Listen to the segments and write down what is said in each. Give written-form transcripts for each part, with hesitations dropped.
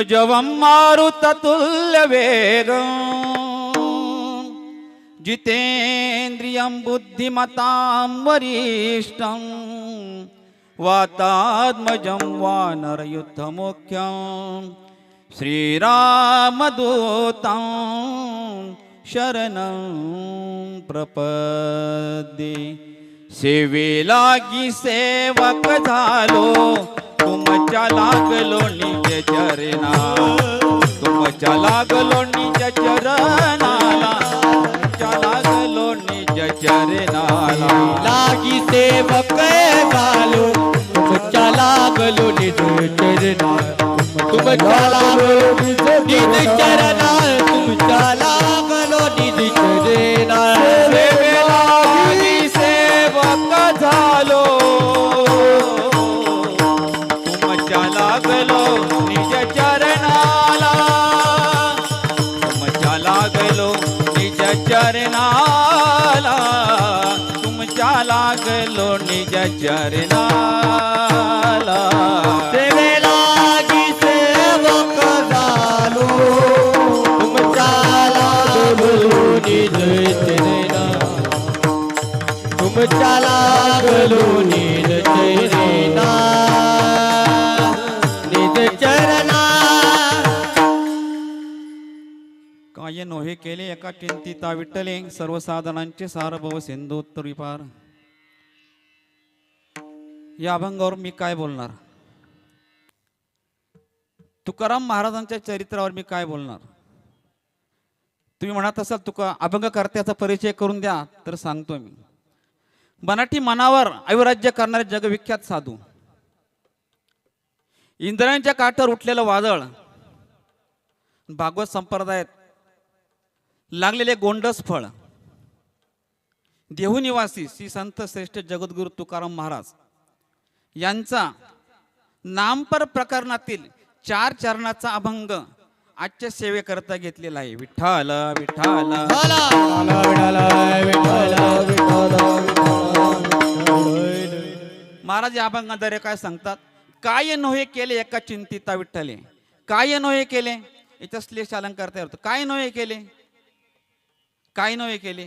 तेजोजवं मारुततुल्यवेगम् जितेन्द्रियं बुद्धिमतां वरिष्ठं वातात्मजं वानरयुद्धमुख्यं श्रीरामदूतं शरणं प्रपद्ये सेवेलागी सेवक झालो तुमच्या लागलो निज चरणा तुमच्या लागलो निज चरणाला तुमच्या लागलो निज चरणाला लागी सेवक झालो तुमच्या लागलो निज चरणा तुमच्या लागलो निज चरणा तुमच्या लागलो निज चरणा सेवेलागी सेवक झालो तुमच्या लागलो निज चरणाला तुमच्या लागलो निज चरणाला तुमच्या लागलो निज चरणाला सेवेलागी सेवक झालो तुमच्या लागलो निज चरणा तुमच्या लागलो निज चरणा निज चरणा काय नोहे केले एका चिंतिता विठ्ठले सर्वसाधनांचे सारभव सिंधुत्तरी पार. या अभंगावर मी काय बोलणार? तुकाराम महाराजांच्या चरित्रावर मी काय बोलणार? तुम्ही म्हणत असाल तुका अभंगकर्त्याचा परिचय करून द्या, तर सांगतो मी. मराठी मनावर अविराज्य करणारे जगविख्यात साधू, इंद्रायणच्या काठावर उठलेलं वादळ, भागवत संप्रदायात लागलेले गोंडस फळ, देहू निवासी श्री संत श्रेष्ठ जगद्गुरु तुकाराम महाराज यांचा नामपर प्रकरणातील 4 चरणाचा अभंग आजच्या सेवेकरता घेतलेला आहे. विठ्ठल विठ्ठल महाराज या अभंगाद्वारे काय सांगतात? काय नोहे केले एका चिंतिता विठ्ठले. काय नोहे केले, इथं श्लेष अलंकार तयार होतो. काय नोहे केले, काय नोहे केले.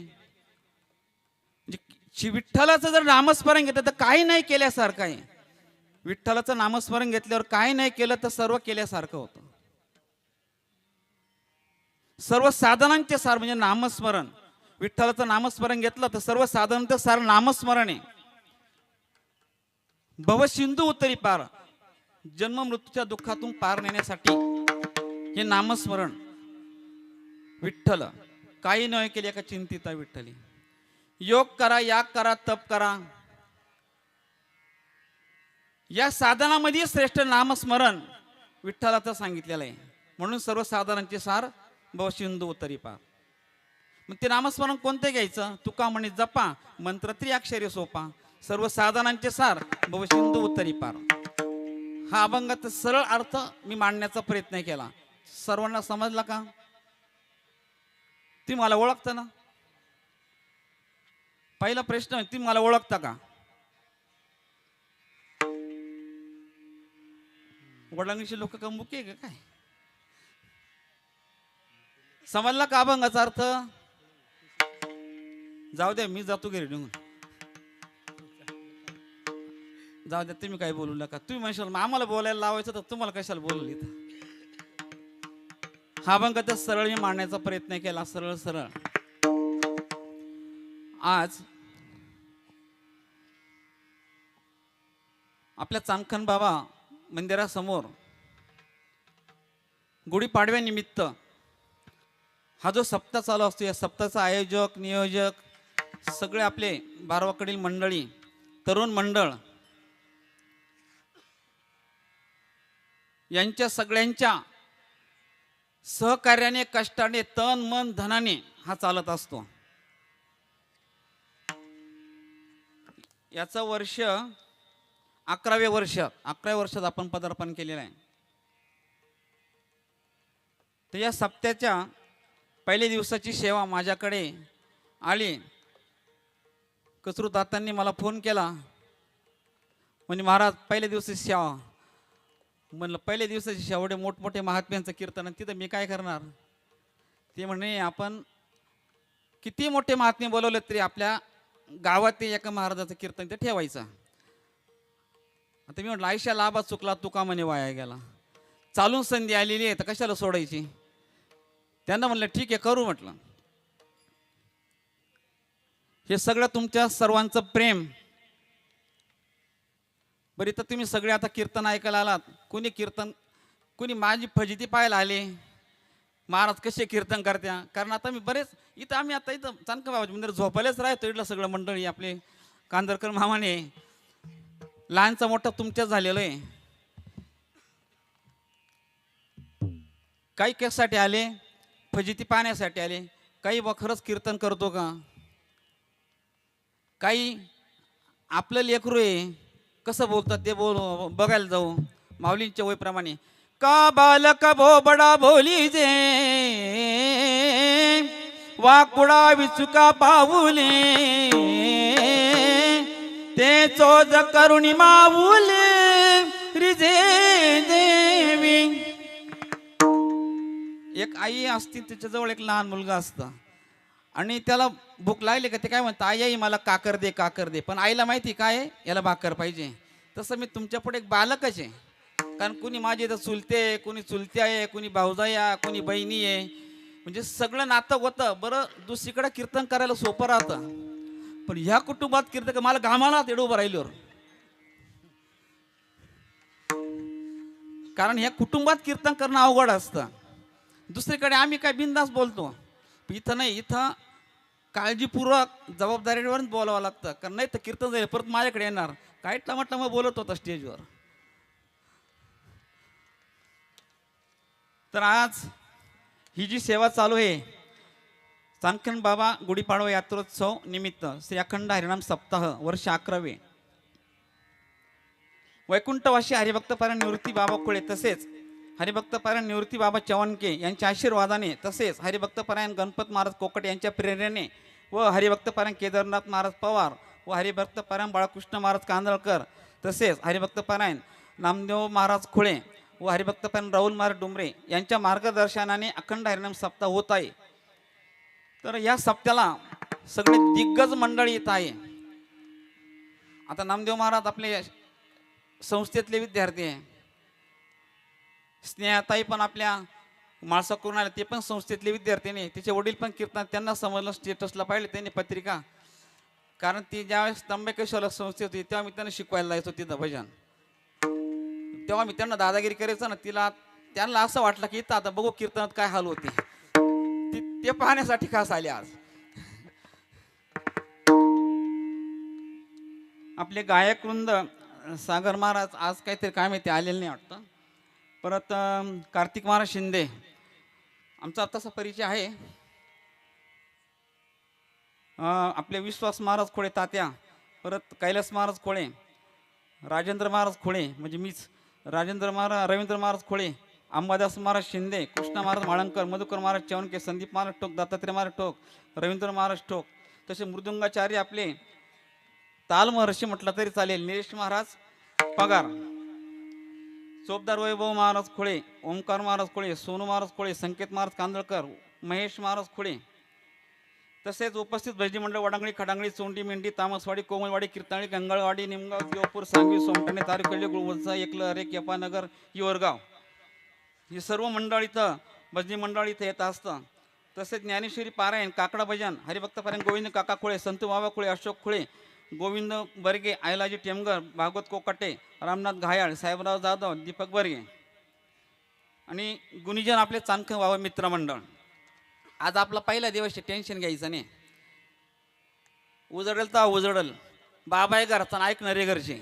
विठ्ठलाचं जर नामस्मरण घेतलं तर काही नाही केल्यासारखं आहे. विठ्ठलाचं नामस्मरण घेतल्यावर काही नाही केलं तर सर्व केल्यासारखं होतं. सर्व साधनांचे सार म्हणजे नामस्मरण. विठ्ठलाचं नामस्मरण घेतलं तर सर्व साधनांचं सार नामस्मरण आहे. भवसिंधू उत्तरी पार, जन्म मृत्यूच्या दुःखातून पार नेण्यासाठी हे नामस्मरण. विठ्ठल काही नव्हे केले एका चिंतिता विठ्ठली. योग करा, याग करा, तप करा, या साधनामध्ये श्रेष्ठ नामस्मरण विठ्ठलाचं सांगितलेलं आहे. म्हणून सर्व साधनांचे सार भवसिंधू उत्तरी पार. मग ते नामस्मरण कोणते घ्यायचं? तुका म्हणे जपा मंत्र त्रिअक्षरी सोपा, सर्व साधनांचे सार भवसिंधू उत्तरी पार. हा अभंगाचा सरळ अर्थ मी मांडण्याचा प्रयत्न केला. सर्वांना समजला का? ती मला ओळखता ना? पहिला प्रश्न, ती मला ओळखता का? वडिलांची लोक कंबुके का काय? समजला का अभंगाचा अर्थ? जाऊ द्या, मी जातो घरी निघून. जाऊ द्या, तुम्ही काय बोलू नका. तुम्ही म्हणशाल आम्हाला बोलायला लावायचं तर तुम्हाला कशाला बोलू इथं. हा अभंगाचा सरळ मी मांडण्याचा प्रयत्न केला. सरळ सरळ. आज आपल्या चांदखन बाबा मंदिरासमोर गुढीपाडव्यानिमित्त हा जो सप्ताह चालू असतो, या सप्ताहाचा आयोजक नियोजक सगळे आपले बारवाकडील मंडळी, तरुण मंडळ यांच्या सगळ्यांच्या सहकार्याने, कष्टाने, तन मन धनाने हा चालत असतो. याचं वर्ष 11व्या वर्षात आपण पदार्पण केलेलं आहे. तर या सप्त्याच्या पहिल्या दिवसाची सेवा माझ्याकडे आली. कचरू तात्यांनी मला फोन केला, म्हणजे महाराज पहिल्या दिवशी सेवा म्हणलं पहिल्या दिवसाचे एवढे मोठमोठे महात्म्यांचं कीर्तन आणि तिथं मी काय करणार. ते म्हणे आपण किती मोठे महात्मे बोलवले तरी आपल्या गावात एका महाराजाचं कीर्तन ते ठेवायचं. आता मी म्हटलं आयुष्या लाभा चुकला तुका म्हणे वाया गेला. चालून संधी आलेली आहे तर कशाला सोडायची. त्यांना म्हणलं ठीक आहे करू म्हटलं. हे सगळं तुमच्या सर्वांचं प्रेम. बरी तर तुम्ही सगळे आता कीर्तन ऐकायला आलात. कुणी माझी फजिती पाहायला आले महाराज कसे कीर्तन करत्या. कारण आता मी बरेच इथं आम्ही आता इथं चाणका बाबाच्या मंदिर झोपायलाच राहतो. इथलं सगळं मंडळी आपले कांदरकर मामाने लहानचा मोठा तुमच्याच झालेलं आहे. काही कशासाठी आले फजिती पाहण्यासाठी आले. काही खरंच कीर्तन करतो का. काही आपलं लेकरू आहे कसं बोलतात ते बघायला जाऊ. माऊलींच्या वयप्रमाणे का बालक बडा बोली जे वाकुडा विचुका पाऊले ते चोज करुणी माऊले रिजे देवी. एक आई असती तिच्याजवळ एक लहान मुलगा असता आणि त्याला भूक लागली का ते काय म्हणतं आई मला काकर दे काकर दे. पण आईला माहिती काय याला भाकर पाहिजे. तसं मी तुमच्या पुढे एक बालकच आहे. कारण कुणी माझी इथं चुलते कुणी चुलत्या आहे कुणी भाऊजाया कुणी बहिणी आहे. म्हणजे सगळं नातं होतं. बरं दुसरीकडे कीर्तन करायला सोपं राहतं. पण ह्या कुटुंबात कीर्तन मला घामाला तेवढं उभं राहिल्यावर. कारण ह्या कुटुंबात कीर्तन करणं अवघड असतं. दुसरीकडे आम्ही काय बिंदास बोलतो. इथं नाही. इथं काळजीपूर्वक जबाबदारीवर बोलावं लागतं. कारण नाही तर कीर्तन जाईल परत माझ्याकडे येणार. काय म्हटलं मग बोलत होता स्टेजवर. तर आज ही जी सेवा चालू आहे चाणकन बाबा गुढीपाडवा यात्रोत्सव निमित्त श्री अखंड हरिनाम सप्ताह वर्ष 11वे वैकुंठवासी हरिभक्तपारायण निवृत्ती बाबा कुळे तसेच हरिभक्तपारायण निवृत्ती बाबा चव्हाणके यांच्या आशीर्वादाने तसेच हरिभक्तपारायण गणपत महाराज कोकट यांच्या प्रेरणेने व हरिभक्तपारायण केदारनाथ महाराज पवार व हरिभक्तपारायण बाळकृष्ण महाराज कांदळकर तसेच हरिभक्तपारायण नामदेव महाराज खुळे व हरिभक्तपारायण राहुल महाराज डुमरे यांच्या मार्गदर्शनाने अखंड हरिनाम सप्ताह होत आहे. तर या सप्त्याला सगळे दिग्गज मंडळी येत आहे. आता नामदेव महाराज आपले संस्थेतले विद्यार्थी आहे. स्नेहाताई पण आपल्या माळसा करून आल्या ते पण संस्थेतले विद्यार्थी नाही. तिचे वडील पण कीर्तन त्यांना समजलं स्टेटसला पाहिलं त्यांनी पत्रिका. कारण ती ज्यावेळेस त्र्यंबकेश्वर संस्थेत होती तेव्हा मी त्यांना शिकवायला जायचो तिथं भजन. तेव्हा मी त्यांना दादागिरी करायचो ना. त्यांना असं वाटलं की इथं आता बघू कीर्तनात काय हाल होते. ते पाहण्यासाठी खास आले आज. आपले गायक वृंद सागर महाराज आज काहीतरी काय माहिती आलेले नाही वाटतं. परत कार्तिक महाराज शिंदे आमचा तसा परिचय आहे. आपले विश्वास महाराज खोळे तात्या. परत कैलास महाराज खोळे राजेंद्र महाराज खोळे म्हणजे मीच रवींद्र महाराज खोळे अंबादास महाराज शिंदे कृष्णा महाराज माळंकर मधुकर महाराज चव्हाणके संदीप महाराज टोक दत्तात्रय महाराज टोक रवींद्र महाराज टोक. तसे मृदुंगाचार्य आपले ताल महर्षी म्हटलं तरी चालेल निलेश महाराज पगार. चोपदार वैभव महाराज खोळे ओंकार महाराज खोळे सोनू महाराज खोळे संकेत महाराज कांदळकर महेश महाराज खोळे. तसेच उपस्थित भजनी मंडळ वडांगणी खडांगणी चोंडी मेंढी तामसवाडी कोमलवाडी कीर्तनाळी गंगाळवाडी निमगाव देवपूर सांगवी सोमठाणे तारकल्ली गुळवलसा एकलं अरे केपानगर हिवरगाव ही सर्व मंडळ इथं भजनी मंडळ इथं येत असतं. तसेच ज्ञानेश्वरी पारायण काकडा भजन हरिभक्त पारायण गोविंद काका खोळे संतू बाबा खोळे अशोक खोळे गोविंद बर्गे आयलाजी टेमगर भागवत कोकाटे रामनाथ घायाळ साहेबराव जाधव दीपक बर्गे आणि गुणीजन आपले चाणकन बाबा मित्र मंडळ. आज आपला पहिला दिवस टेन्शन घ्यायचं नाही. उजडल तर उजडल बाबा आहे घरचा ऐकणारे घरचे.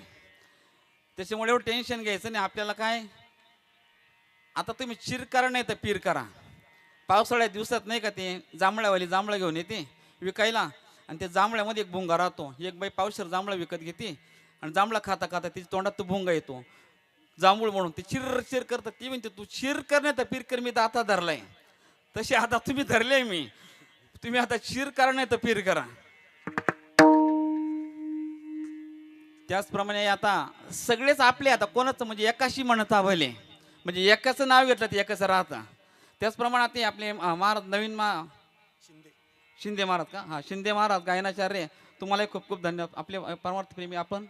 त्याच्यामुळे एवढं टेन्शन घ्यायचं नाही. आपल्याला काय आता तुम्ही चिर करा नाही तर पीर करा. पावसाळ्यात दिवसात नाही का ते जांभळ्यावाली जांभळं घेऊन येते विकायला आणि ते जांभळ्यामध्ये एक भुंगा राहतो. एक बाई पावशेर जांभळं विकत घेते आणि जांभळा खाता खाता तिच्या तोंडात तो भुंगा येतो जांभूळ म्हणून ते चिर चिर करतात. ती म्हणते तू चिर कर नाही तर पीर कर. मी तर आता धरलाय तसे आता तुम्ही धरले मी. तुम्ही आता चिर करा नाही तर पीर करा. त्याचप्रमाणे आता सगळेच आपले आता कोणाचं म्हणजे एकाशी म्हणता भले म्हणजे एकाचं नाव घेतलं ते एकाचं राहतं. त्याचप्रमाणे आता हे आपले महाराज नवीन शिंदे महाराज का हा शिंदे महाराज गायनाचार्य तुम्हालाही खूप खूप धन्यवाद. आपले परमार्थ प्रेमी आपण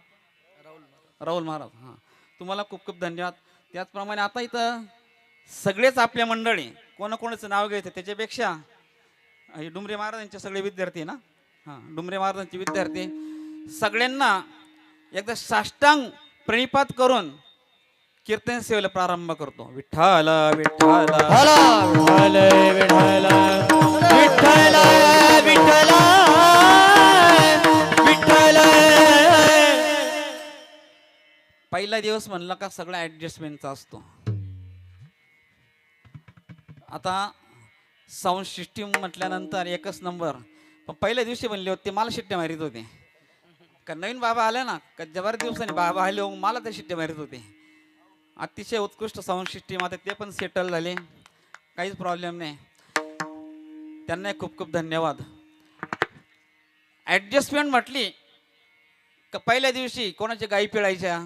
राहुल महाराज हां तुम्हाला खूप खूप धन्यवाद. त्याचप्रमाणे आता इथं सगळेच आपल्या मंडळी कोणाकोणाचं नाव घ्यायचं त्याच्यापेक्षा हे डुमरे महाराजांचे सगळे विद्यार्थी ना हां डुमरे महाराजांचे विद्यार्थी सगळ्यांना एकदा साष्टांग प्रणिपात करून कीर्तन सेवेला प्रारंभ करतो. विठ्ठल विठ्ठल विठ्ठल विठ्ठल विठ्ठल विठ्ठल विठ्ठल. पहिला दिवस म्हणला का सगळा ऍडजस्टमेंटचा असतो. आता साऊंड सिस्टीम म्हटल्यानंतर एकच नंबर. पण पहिल्या दिवशी म्हणले होते मला शिट्ट्या मारित होते का नवीन बाबा आले ना का जबर दिवसाने बाबा आले हो मला ते शिट्ट्या मारित होते. अतिशय उत्कृष्ट साऊंड सिस्टीम आता ते पण सेटल झाले काहीच प्रॉब्लेम नाही. त्यांना खूप खूप धन्यवाद. ॲडजस्टमेंट म्हटली का पहिल्या दिवशी कोणाच्या गाई पिळायच्या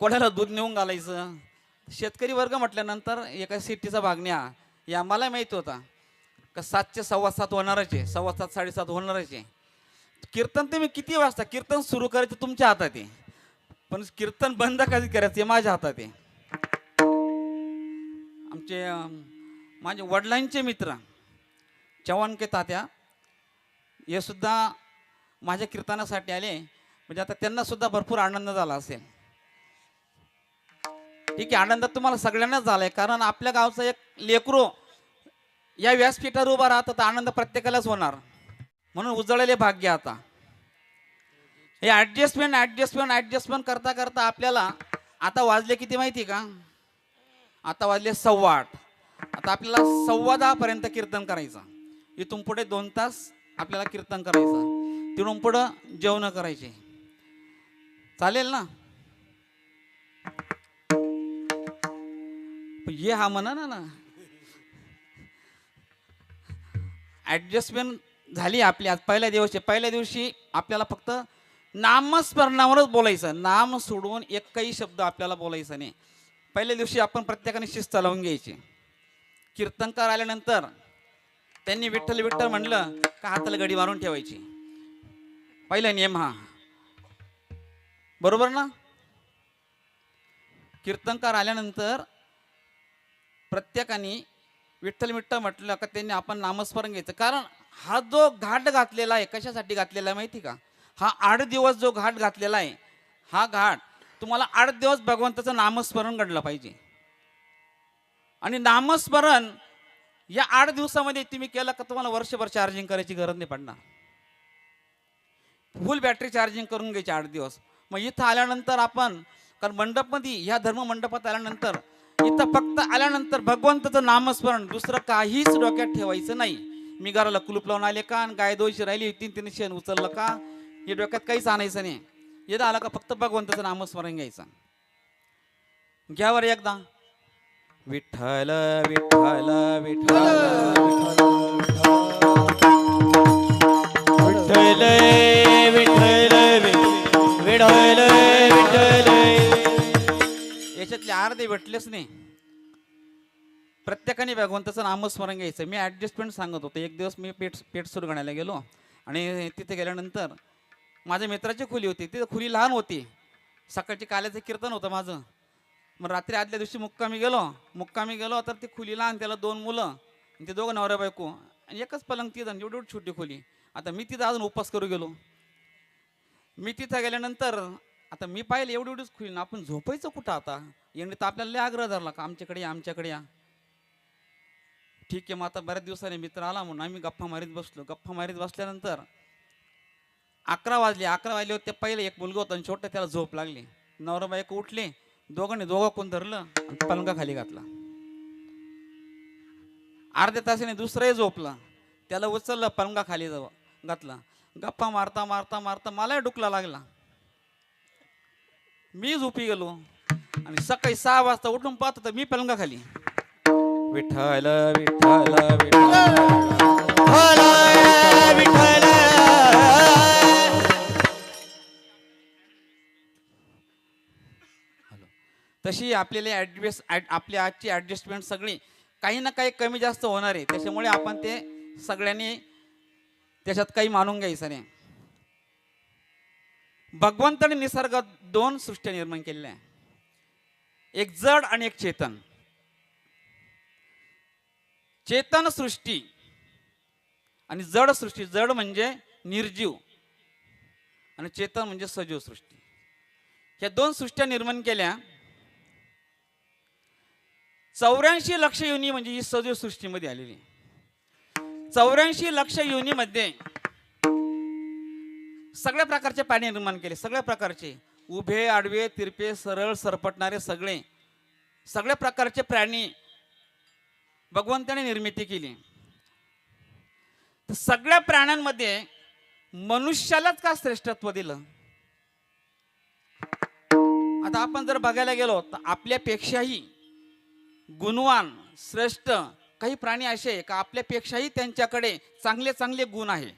कोणाला दूध नेऊन घालायचं. शेतकरी वर्ग म्हटल्यानंतर एका सिटीचा भागण्या या मला माहिती होता का 7 ते 7:15 होणारच आहे 7:15 7:30 होणारच आहे. कीर्तन तुम्ही किती वाजता कीर्तन सुरू करायचं तुमच्या हातात आहे पण कीर्तन बंद कधी करायचं हे माझ्या हातात आहे. आमचे माझे वडिलांचे मित्र चव्हाणके तात्या हे सुद्धा माझ्या कीर्तनासाठी आले म्हणजे आता त्यांना सुद्धा भरपूर आनंद झाला असेल. ठीक आहे आनंद तुम्हाला सगळ्यांनाच झालाय कारण आपल्या गावचं एक लेकरू या व्यासपीठावर उभा राहतं तर आनंद प्रत्येकालाच होणार म्हणून उजळलेले भाग्य. आता हे ॲडजस्टमेंट करता करता आपल्याला आता वाजले किती माहिती का आता वाजले 8:15. आता आपल्याला 10:15 पर्यंत कीर्तन करायचं. इथून पुढे 2 तास आपल्याला कीर्तन करायचं. तिथून पुढं जेवण करायचे चालेल ना. ये हा म्हणा ना ॲडजस्टमेंट झाली आपली. आज पहिल्या दिवशी आपल्याला फक्त नामस्मरणावरच बोलायचं. नाम सोडून एकही शब्द आपल्याला बोलायचा नाही. पहिल्या दिवशी आपण प्रत्येकाने शिस्त लावून घ्यायची. कीर्तनकार आल्यानंतर त्यांनी विठ्ठल विठ्ठल म्हणलं का हाताला गडी मारून ठेवायची. पहिला नियम हा बरोबर ना. कीर्तनकार आल्यानंतर प्रत्येकाने विठ्ठल विठ्ठल म्हटलं का त्यांनी आपण नामस्मरण घ्यायचं. कारण हा जो घाट घातलेला आहे कशासाठी घातलेला आहे माहिती का. हा 8 दिवस जो घाट घातलेला आहे हा घाट तुम्हाला 8 दिवस भगवंताचं नामस्मरण घडलं पाहिजे. आणि नामस्मरण या 8 दिवसामध्ये तुम्ही केलं का तुम्हाला वर्षभर चार्जिंग करायची गरज नाही पडणार. फुल बॅटरी चार्जिंग करून घ्यायची 8 दिवस. मग इथं आल्यानंतर आपण कारण मंडपमध्ये ह्या धर्म मंडपात आल्यानंतर इथं फक्त आल्यानंतर भगवंताचं नामस्मरण दुसरं काहीच डोक्यात ठेवायचं नाही. मी घराला कुलूप लावून आले का गाय दोषी राहिली 3 शेण उचललं का हे डोक्यात काहीच आणायचं नाही. येतं आलं का फक्त भगवंताचं नामस्मरण घ्यायचं. घ्यावर एकदा विठ्ठल विठ्ठल विठ्ठल विठ्ठल विठ्ठल विठ्ठल विठ्ठल. याच्यातले अर्धे भेटलेच नाही. प्रत्येकाने भगवंताचं नामस्मरण घ्यायचं. मी ॲडजस्टमेंट सांगत होतो. एक दिवस मी पेट सुरू घालायला गेलो आणि तिथे गेल्यानंतर माझ्या मित्राची खोली होती. तिथं खोली लहान होती. सकाळची काल्याचं कीर्तन होतं माझं. मग रात्री आदल्या दिवशी मुक्कामी गेलो तर ती खोली लहान त्याला 2 मुलं ते दोघं नवरा बायको आणि एकच पलंग तिथं एवढी छोटी खोली. आता मी तिथं अजून उपास करू गेलो. मी तिथं गेल्यानंतर आता मी पाहिलं एवढीच खोली आपण झोपायचं कुठं आता. यांनी तर आपल्याला लय आग्रह धरला का आमच्याकडे या. ठीक आहे मग आता बऱ्याच दिवसाने मित्र आला म्हणून आम्ही गप्पा मारीत बसल्यानंतर 11 वाजले होते. पहिले एक मुलगा होता आणि छोटं त्याला झोप लागली. नवरा बायको उठले दोघं कोण धरलं आणि पलंगा खाली घातला. अर्ध्या तासाने दुसरंही झोपलं त्याला उचललं पलंगा खाली घातला. गप्पा मारता मलाही डुकला लागला. मी झोपी गेलो आणि सकाळी 6 वाजता उठून पाहतो तर मी पलंगा खाली. विठ्ठल विठ्ठल विठ्ठल विठ्ठल तशी आपल्याला आपली आजची ॲडजस्टमेंट सगळी काही ना काही कमी जास्त होणार आहे. त्याच्यामुळे आपण ते सगळ्यांनी त्याच्यात काही मानून घ्यायचं नाही. भगवंताने निसर्गात दोन सृष्ट्या निर्माण केलेल्या आहे, एक जड आणि एक चेतन. चेतन सृष्टी आणि जड सृष्टी. जड म्हणजे निर्जीव आणि चेतन म्हणजे सजीव सृष्टी. ह्या दोन सृष्ट्या निर्माण केल्या. 84 लक्ष योनी म्हणजे ही सजीव सृष्टीमध्ये आलेली. 84 लक्ष योनीमध्ये सगळ्या प्रकारचे प्राणी निर्माण केले. सगळ्या प्रकारचे उभे, आडवे, तिरपे, सरळ, सरपटणारे सगळ्या प्रकारचे प्राणी भगवंताने निर्मिती केली. तर सगळ्या प्राण्यांमध्ये मनुष्यालाच का श्रेष्ठत्व दिलं? आता आपण जर बघायला गेलो तर आपल्यापेक्षाही गुणवान, श्रेष्ठ काही प्राणी असे आहे का आपल्यापेक्षाही त्यांच्याकडे चांगले चांगले गुण आहे.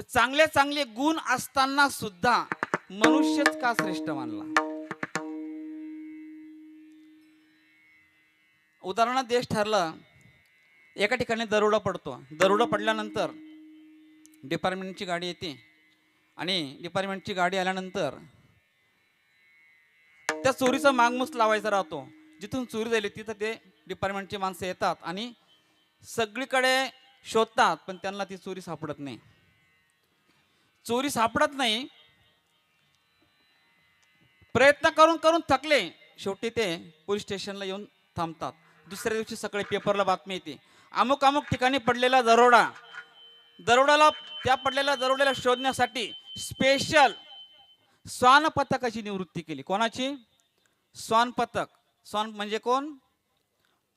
चांगले चांगले गुण असताना सुद्धा मनुष्यच का श्रेष्ठ मानला? उदाहरणार्थ देश ठरलं, एका ठिकाणी दरोडा पडतो. दरोडा पडल्यानंतर डिपार्टमेंटची गाडी येते आणि डिपार्टमेंटची गाडी आल्यानंतर त्या चोरीचा मागमूस लावायचा राहतो. जिथून चोरी झाली तिथं ते डिपार्टमेंटची माणसं येतात आणि सगळीकडे शोधतात, पण त्यांना ती चोरी सापडत नाही. चोरी सापडत नाही. प्रयत्न करून करून थकले, शेवटी ते पोलीस स्टेशनला येऊन थांबतात. दुसऱ्या दिवशी सकाळी पेपरला बातमी येते, अमुक अमुक ठिकाणी पडलेला दरोड्याला त्या पडलेल्या दरोड्याला शोधण्यासाठी स्पेशल श्वान पथकाची निवृत्ती केली. कोणाची? श्वान पथक. श्वान म्हणजे कोण?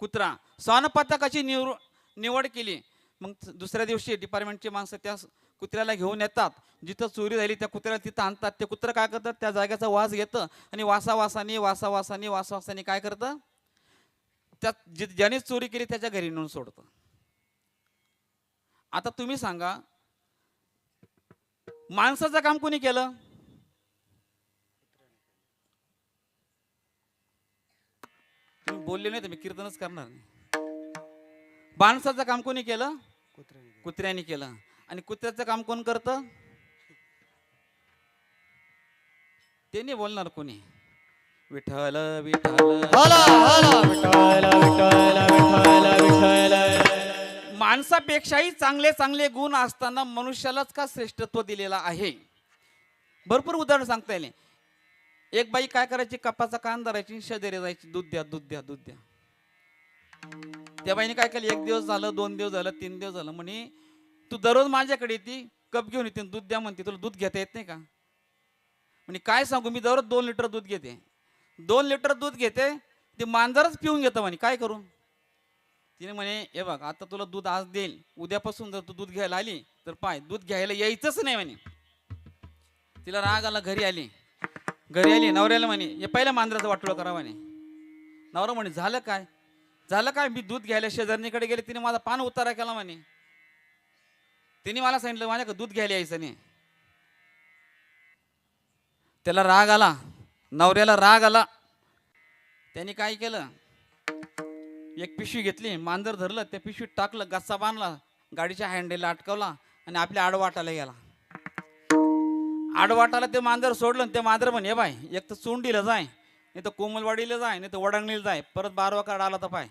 कुत्रा. श्वान पथकाची निवड केली. मग दुसऱ्या दिवशी डिपार्टमेंटची माणसं त्या कुत्र्याला घेऊन येतात. जिथं चोरी झाली त्या कुत्र्याला तिथं आणतात. ते कुत्रं काय करतात? त्या जागेचा वास घेतं आणि वासावासाने काय करतं? त्या ज्याने चोरी केली त्याच्या घरी नेऊन सोडतं. आता तुम्ही सांगा, माणसाचं काम कोणी केलं? तुम्ही बोलले नाही तर मी कीर्तनच करणार नाही. माणसाचं काम कोणी केलं? कुत्र्याने केलं. आणि कुत्र्याचं काम कोण करतं? ते नाही बोलणार कोणी. विठ्ठल विठ्ठल माणसापेक्षाही चांगले चांगले गुण असताना मनुष्यालाच का श्रेष्ठत्व दिलेला आहे? भरपूर उदाहरण सांगता येईल. एक बाई काय करायची? कपाचा कान धरायची, शेजारी जायची, दूध द्या दूध द्या दूध द्या. त्या बाईने काय केलं? 1 दिवस झालं, 2 दिवस झालं, 3 दिवस झालं. म्हणे तू दररोज माझ्याकडे येते, कप घेऊन येते, दूध द्या म्हणते, तुला दूध घेता येत नाही का? म्हणजे काय सांगू, मी दररोज 2 लिटर दूध घेते. 2 लिटर दूध घेते, ते मांजरच पिऊन घेतं. म्हणे काय करू? तिने म्हणे हे बघ, आता तुला दूध आज देईल, उद्यापासून जर तू दूध घ्यायला आली तर पाय, दूध घ्यायला यायचंच नाही म्हणे. तिला राग आला. घरी आली. नवऱ्याला म्हणे हे पहिल्या मांजराचं वाटोळं करा म्हणे. नवरा म्हणे झालं काय? मी दूध घ्यायला शेजारणीकडे गेले, तिने माझा पान उतारा केला म्हणे. तिने मला सांगितलं माझ्याकडे दूध घ्यायला यायचं नाही. त्याला राग आला, नवऱ्याला राग आला. त्याने काय केलं? एक पिशवी घेतली, मांजर धरलं, त्या पिशवीत टाकलं, गस्सा बांधला, गाडीच्या हँडलला अटकवला आणि आपल्या आडवाटाला गेला. आडवाटाला ते मांजर सोडलं. ते मांजर म्हणे बाय, एक तर चोंडीला जाय, नाही तर कोमलवाडीला जाय, नाही तर वडांगणीला जाय, परत 12 कार्ड आला तर पाय.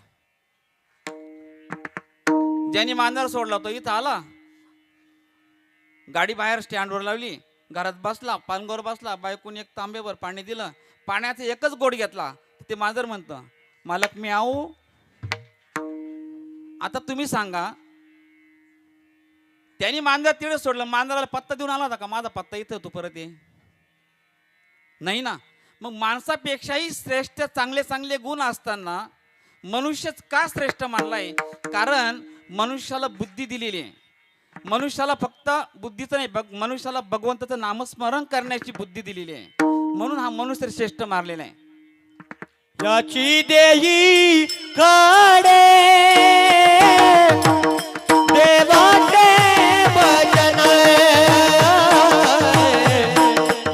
ज्याने मांजर सोडला तो इथं आला, गाडी बाहेर स्टँडवर लावली, घरात बसला, पालंगावर बसला, बायकोने एक तांब्यावर पाणी दिलं, पाण्याचा एकच गोड घेतला. ते मांजर म्हणतं मालक मी आऊ. आता तुम्ही सांगा, त्यांनी मांजर तिळे सोडलं, मांजराला पत्ता देऊन आला होता का माझा पत्ता इथं तू परत ये? नाही ना. मग माणसापेक्षाही श्रेष्ठ चांगले चांगले गुण असताना मनुष्यच का श्रेष्ठ मानलाय? कारण मनुष्याला बुद्धी दिलेली आहे. मनुष्याला फक्त बुद्धीचं नाही, मनुष्याला भगवंताचं नामस्मरण करण्याची बुद्धी दिलेली आहे. म्हणून हा मनुष्य श्रेष्ठ मारलेला आहे. याची देही काढे देवाचे भजन,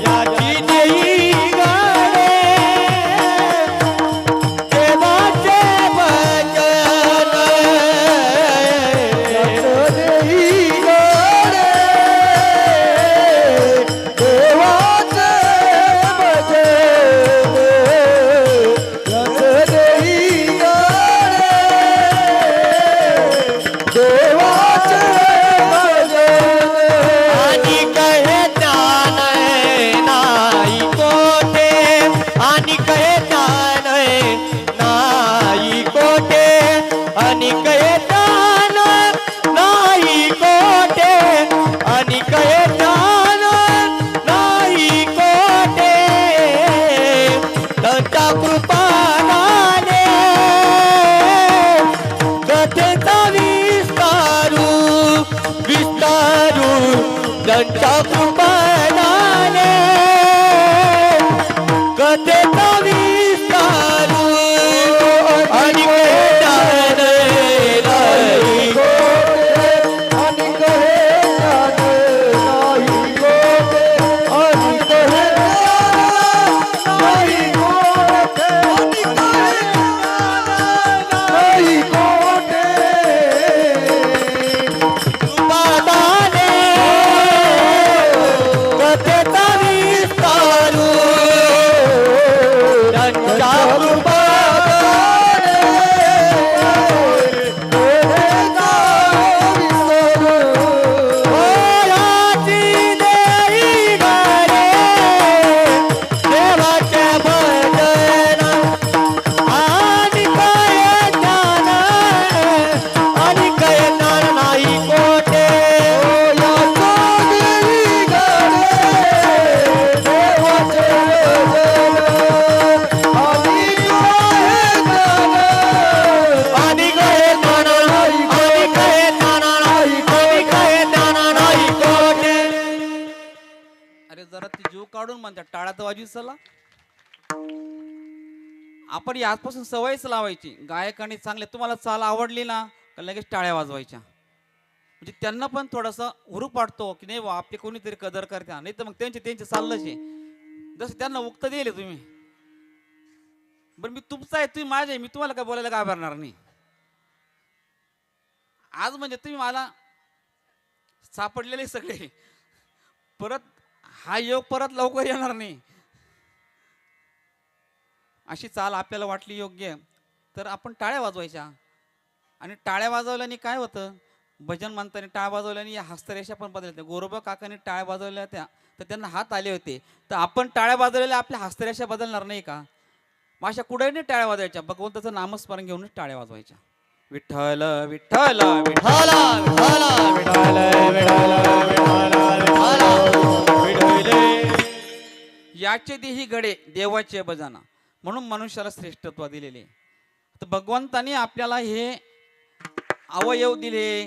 याची देही काढे त्यांच्या कृपादाने कथेचा विस्तारू आणि अरे जरा ती जीव काढून म्हणतात टाळ्यात वाजवी चला. आपण याचपासून सवयच लावायची. गायकाने चांगले तुम्हाला चाल आवडली ना का लगेच टाळ्या वाजवायच्या. म्हणजे त्यांना पण थोडासा हुरूप वाटतो की नाही बा आपले कोणीतरी कदर करत्या. नाही तर मग त्यांचे चाललंच आहे. जसं त्यांना उक्त दिले तुम्ही. बरं मी तुमचा आहे तुम्ही माझे मी तुम्हाला काय बोलायला घाबरणार नाही. आज म्हणजे तुम्ही मला सापडलेले सगळे परत हा योग परत लवकर येणार नाही. अशी चाल आपल्याला वाटली योग्य तर आपण टाळ्या वाजवायच्या. आणि टाळ्या वाजवल्याने काय होतं भजन म्हणताना टाळ्या वाजवल्याने या हस्तरेषा पण बदलते. गोरोबा काकांनी टाळ्या वाजवल्या त्या तर त्यांना हात आले होते. तर आपण टाळ्या वाजवलेल्या आपल्या हस्तरेषा बदलणार नाही का. मग अशा कुठेही टाळ्या वाजवायच्या. भगवंताचं नामस्मरण घेऊनच टाळ्या वाजवायच्या. विठ्ठल विठ्ठल विठ्ठल याचे देही घडे देवाचे बजाना. म्हणून मनुष्याला श्रेष्ठत्व दिलेले. तर भगवंतानी आपल्याला हे अवयव दिले.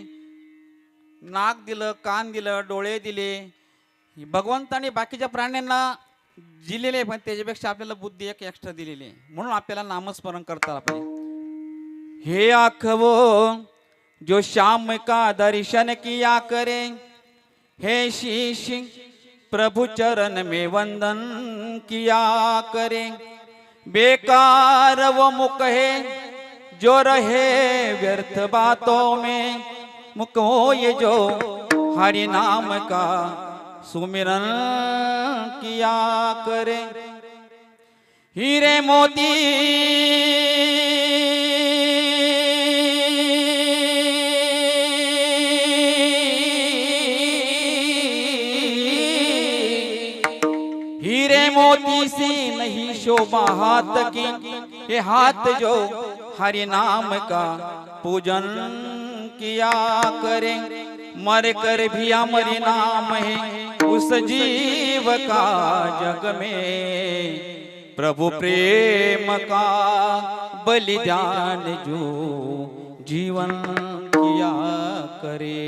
नाक दिलं, कान दिलं, डोळे दिले. भगवंतानी बाकीच्या प्राण्यांना दिलेले पण त्याच्यापेक्षा आपल्याला बुद्धी एक एक्स्ट्रा दिलेली आहे. म्हणून आपल्याला नामस्मरण करता पाहिजे. हे आखवो जो श्याम का दर्शन किया करे. हे शीश प्रभु चरण में वंदन किया करे. बेकार वो मुख है जो रहे व्यर्थ बातों में. मुख हो ये जो हरि नाम का सुमिरन किया करे. हीरे मोती हीरे मोती से नहीं शोभा हाथ की. ये हाथ जो हरि नाम का पूजन किया करे. मर कर भी अमर नाम है उस जीव का जग में. प्रभु प्रेम का बलिदान जो जीवन किया करे.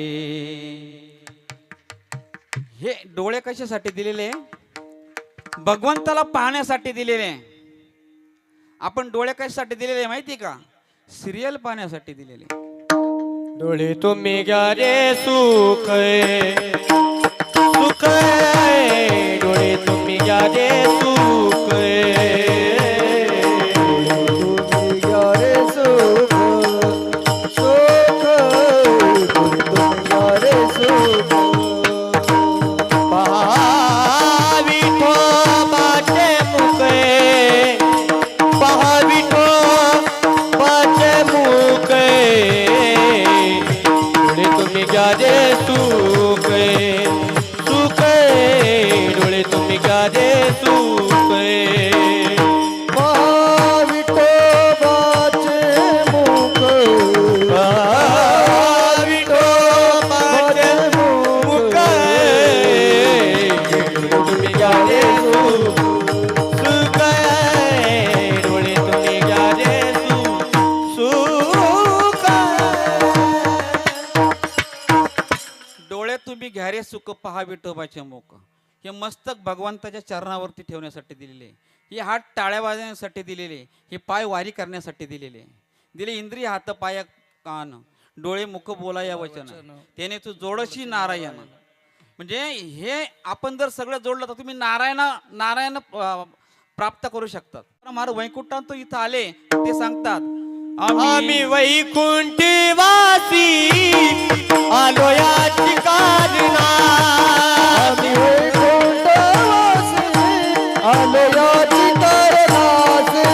हे डोळे कशासाठी दिलेले भगवंताला पाहण्यासाठी दिलेले. आपण डोळे कशासाठी दिलेले माहिती का सिरियल पाहण्यासाठी दिलेले. डोळे तुम्ही घ्या रे सुख सुख डोळे तुम्ही घ्या रे सुख. तुम्ही घ्या रे सुख सुख तुम्ही घ्या रे सुख. सुख सुख सारे सुख पहा विठोबाचे मुख. हे मस्तक भगवंताच्या चरणावरती ठेवण्यासाठी दिलेले, हे हात टाळ्या वाजवण्यासाठी दिलेले, हे पाय वारी करण्यासाठी दिलेले, दिले इंद्रिय हात पाय कान डोळे मुख बोलाया वचन, त्याने तू जोडशी नारायण. म्हणजे हे आपण जर सगळं जोडलं तर तुम्ही नारायण प्राप्त करू शकतात. महाराज वैकुंठात तो इथं आले ते सांगतात, आम्ही वैकुंठी वासी आलो या ठिकाणा. आम्ही वैकुंठवासी आलो या ठिकाणासी.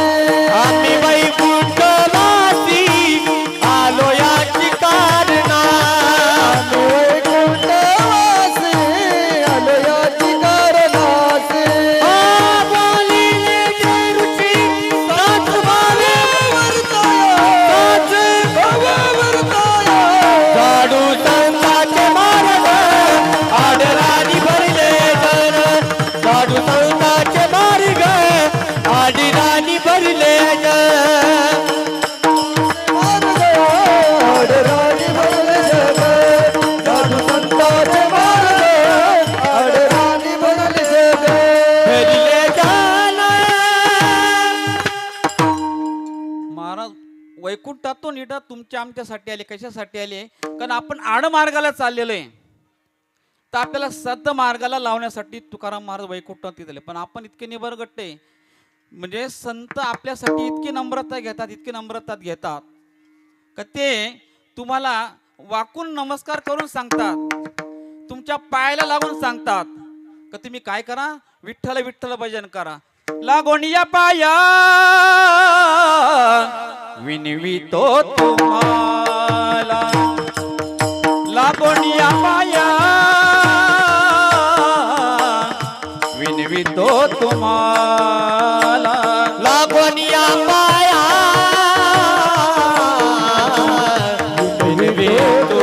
आम्ही वैकुंठ वासी आलो या ठिकाणा. आम्ही वैकुंठवासी आलो या ठिकाणासी. बोलिले जय ऋषी सात भावे झाडू संतांचे मार्ग आडराणी भरले जन. झाडू संतांचे मार्ग आडराणी भरले जन. आडराणी भरले जग, साधू संतांचे मार्ग आडराणी भरले जग. भरले जन. महाराज वैकुंठातून इथं तुमच्या आमच्यासाठी आले. कशासाठी आले? कारण आपण आडमार्गाला चाललेलो आहे, तर आपल्याला सद्ध मार्गाला लावण्यासाठी तुकाराम महाराज वैकुंठात आले. पण आपण इतके निबरगट्टे, म्हणजे संत आपल्यासाठी इतकी नम्रता घेतात, इतकी नम्रता घेतात का ते तुम्हाला वाकून नमस्कार करून सांगतात, तुमच्या पायाला लागून सांगतात का तुम्ही काय करा, विठ्ठल विठ्ठल भजन करा. लागोन या पाया विनवितो तुम्हाला. लागोन या पाया विनवितो तुम्हाला. लागून या पाया विनवितो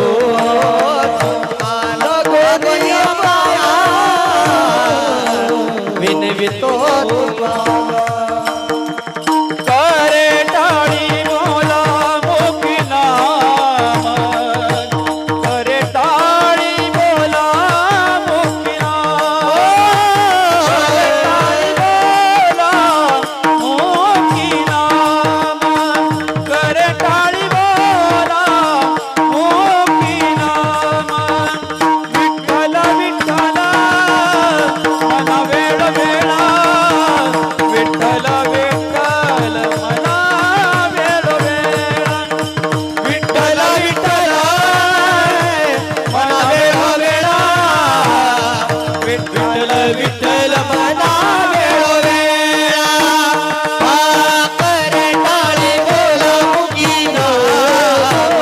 तुम्हाला. लागून या पाया विनवितो तुम्हाला. करे टाळी बोला मुखी नाम, करे टाळी बोला मुखी नाम, करे टाळी बोला मुखी नाम, करे टाळी बोला मुखी नाम. विठ्ठल विठ्ठल मना वेळ वेळा, विठ्ठल विठ्ठल मना वेळ वेळा, विठ्ठल विठ्ठल मना वेळ वेळा. विठ्ठल विठ्ठल मना वेळ वेळा. हा करे टाळी बोला मुखी नाम.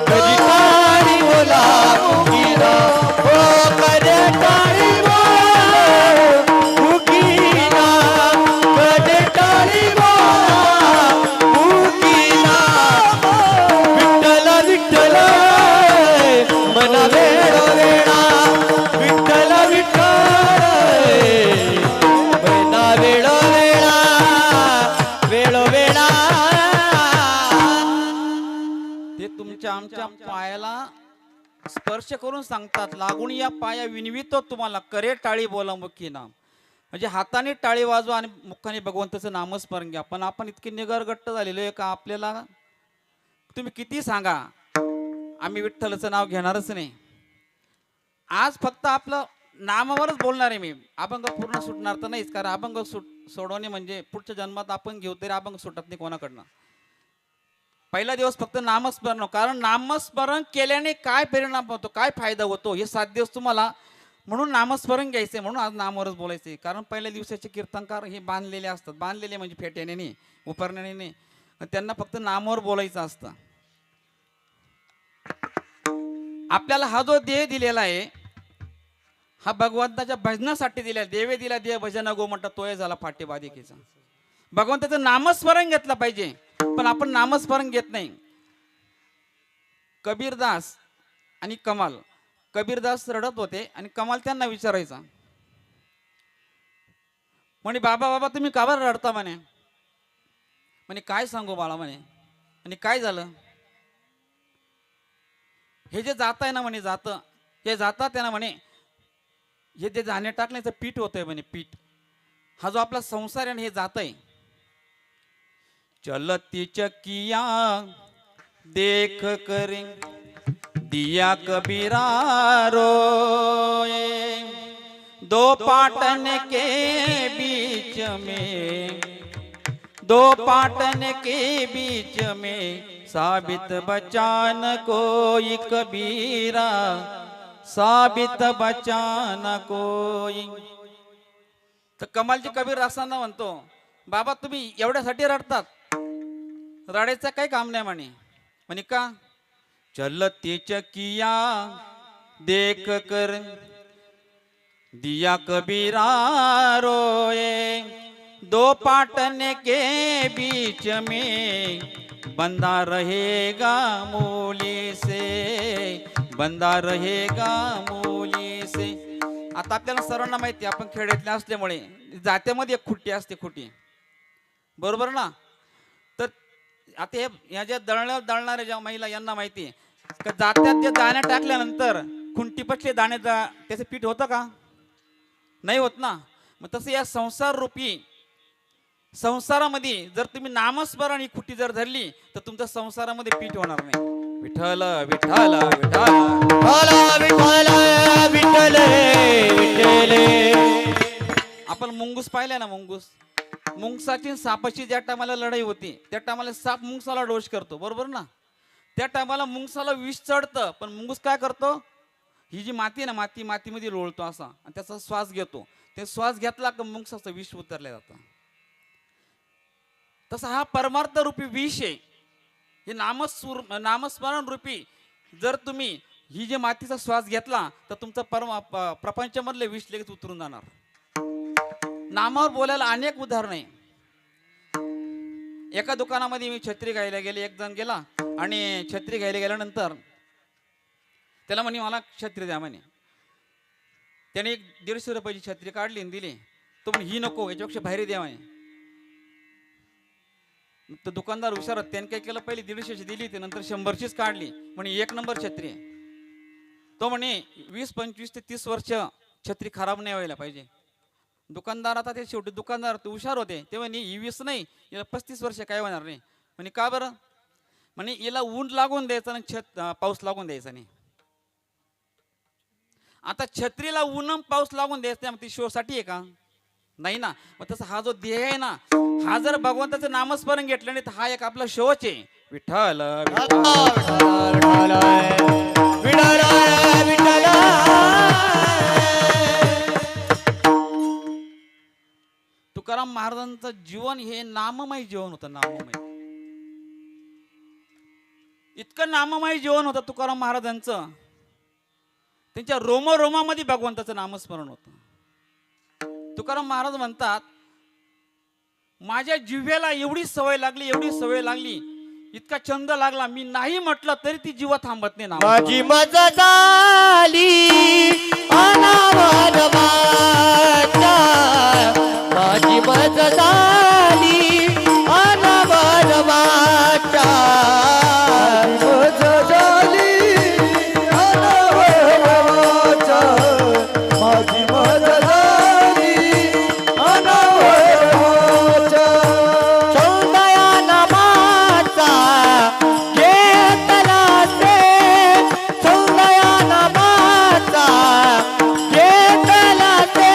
कधी टाळी बोला मुखी नाम. हो करे टाळी बोला मुखी नाम. कधी टाळी बोला मुखी नाम. विठ्ठल विठ्ठल मना वेळ वेळा. विठ्ठल विठ्ठल मना वेळ वेळा. वेळ वेळा. ते तुमच्या आमच्या पायाला स्पर्श करून सांगतात, लागून या पाया विनवितो तुम्हाला, करे टाळी बोला मुखी नाम. म्हणजे हाताने टाळी वाजवा आणि मुखाने भगवंताचं नामस्मरण घ्या. पण आपण इतके निगरगट्ट झालेलो आहे का आपल्याला तुम्ही किती सांगा आम्ही विठ्ठलाचं नाव घेणारच नाही. आज फक्त आपलं नामावरच बोलणार आहे मी. अभंग पूर्ण सुटणार तर नाहीच, कारण अभंग सोडवणे म्हणजे पुढच्या जन्मात आपण घेऊ तरी अभंग सुटत नाही कोणाकडनं. पहिला दिवस फक्त नामस्मरण, कारण नामस्मरण केल्याने काय परिणाम होतो, काय फायदा होतो हे 7 दिवस तुम्हाला, म्हणून नामस्मरण घ्यायचे. म्हणून आज नामावरच बोलायचे. कारण पहिल्या दिवसाचे कीर्तनकार हे बांधलेले असतात, बांधलेले म्हणजे फेट्याने नाही, उपरण्याने नाही, त्यांना फक्त नामावर बोलायचं असतं. आपल्याला हा जो देह दिलेला आहे हा भगवंताच्या भजनासाठी दिला. देवे दिला देह भजन गो म्हणतात, तोय झाला फाटे बाधिकेचा. भगवंताचं नामस्मरण घेतलं पाहिजे, पण आपण नामस्मरण घेत नाही. कबीरदास आणि कमाल, कबीरदास रडत होते आणि कमाल त्यांना विचारायचा, म्हणे बाबा बाबा तुम्ही का बरं रडता म्हणे. म्हणे काय सांगू बाळा म्हणे. आणि काय झालं. हे जे जात आहे ना म्हणे, जातं हे जातात त्यांना म्हणे हे जे धान्य टाकण्याचं पीठ होतंय म्हणे पीठ. हा जो आपला संसार आहे ना हे जात आहे. चलती चकिया देख करे दिया कबीरा रोए, दो पाटन के बीच में, दो पाटन के बीच में साबित बचान कोई कबीरा, साबित बचान कोई. तर कमालची कबीर असताना म्हणतो बाबा तुम्ही एवढ्यासाठी रडतात, रडायचं काही काम नाही म्हणे का. चलती चकिया देख कर दिया कबीरा रोए, दो पाटन के बीच में बंधा रहेगा मूली से, बंधा रहेगा मूली से. आता आपल्याला सर्वांना माहिती आपण खेड्यातले असल्यामुळे जात्यामध्ये एक खुट्टी असते, खुटी बरोबर ना. तर आता हे या ज्या दळणाऱ्या ज्या महिला यांना माहिती आहे का जात्यात जे दाणे टाकल्यानंतर खुंटी पटले दाणे त्याचं पीठ होतं का, नाही होत ना. मग तसं या संसार रूपी संसारामध्ये जर तुम्ही नामस्मरण ही खुटी जर धरली तर तुमच्या संसारामध्ये पीठ होणार नाही. विठ्ठल विठ्ठल विठ्ठल विठ्ठल विठ्ठल. आपण मुंगूस पाहिलाय ना, मुंगसाची सापाची ज्या टायमाला लढाई होती त्या टायमाला साप मुंगसाला डोश करतो बरोबर ना. त्या टायमाला मुंगसाला विष चढतं पण मुंगूस काय करतो, ही जी माती आहे ना मातीमध्ये लोळतो असा आणि त्याचा श्वास घेतो. ते श्वास घेतला का मुंगसाचं विष उतरलं जातं. तसा हा परमार्थ रूपी विष आहे. हे नामस्मरण रूपी जर तुम्ही ही जे मातीचा श्वास घेतला तर तुमचं प्रपंचामधले विष लगेच उतरून जाणार. नामावर बोलायला अनेक उदाहरण आहे. एका दुकानामध्ये मी छत्री घ्यायला गेले, एक जण गेला आणि छत्री घ्यायला गेल्यानंतर त्याला म्हणे मला छत्री द्या म्हणे. त्याने 150 रुपयाची छत्री काढली आणि दिली. तो म्हणे ही नको याच्यापेक्षा बाहेर द्या म्हणे. तर दुकानदार हुशार त्याने काय केलं, पहिले 150ची दिली ते नंतर 100चीच काढली. म्हणे 1 नंबर छत्री आहे. तो म्हणे 20, 25 ते 30 वर्ष छत्री खराब नाही व्हायला पाहिजे. दुकानदार आता ते शेवटी दुकानदार ते हुशार होते ते म्हणे ही 20 नाही याला 35 वर्ष काय होणार नाही. म्हणे का बरं, म्हणे याला ऊन लागून द्यायचं आणि पाऊस लागून द्यायचा नाही. आता छत्रीला ऊन पाऊस लागून द्यायचं नाही, ती शोसाठी आहे का, नाही ना. मग तसं हा जो देह आहे ना हा जर भगवंताचं नामस्मरण घेतलं नाही तर हा एक आपला शोच आहे. विठ्ठल तुकाराम महाराजांचं जीवन हे नाममय जीवन होतं. नाममय, इतकं नाममय जीवन होतं तुकाराम महाराजांचं. त्यांच्या रोमामध्ये भगवंताचं नामस्मरण होतं. तुकाराम महाराज म्हणतात माझ्या जिव्ह्याला एवढी सवय लागली, इतका छंद लागला मी नाही म्हटलं तरी ती जीव थांबत नाही. माझी मजा झाली अनावर माझा, माझी मजा झाली अनावर माझा, मजा झाली अनावर माझा, माझी मजा झाली अनावर माझा. सौंदर्या नामाचा घेतला से, सौंदर्या नामाचा घेतला से,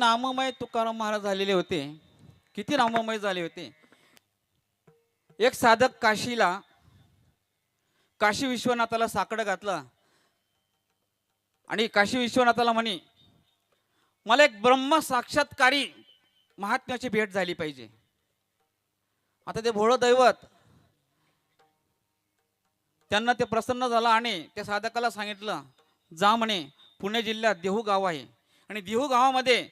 नाममय तुकाराम महाराज झालेले होते, किती नाममय झाले होते. एक साधक काशी विश्वनाथाला साकडं घातलं आणि काशी विश्वनाथाला म्हणे, मला एक ब्रह्म साक्षात्कारी महात्म्याची भेट झाली पाहिजे. आता ते भोळं दैवत त्यांना ते प्रसन्न झालं आणि त्या साधकाला सांगितलं, जा म्हणे, पुणे जिल्ह्यात देहू गाव आहे आणि देहू गावामध्ये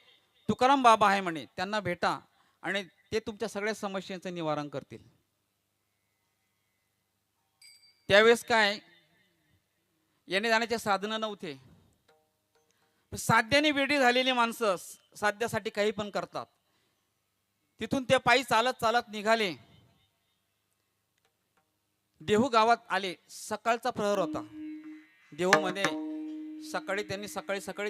तुकाराम बाबा आहे म्हणे, त्यांना भेटा आणि ते तुमच्या सगळ्या समस्यांचं निवारण करतील. त्यावेळेस काय येणे जाण्याचे साधनं नव्हते. साध्याने वेडी झालेली माणसं साध्यासाठी काही पण करतात. तिथून ते पायी चालत चालत निघाले. देहू गावात आले. सकाळचा प्रहर होता. देहूमध्ये सकाळी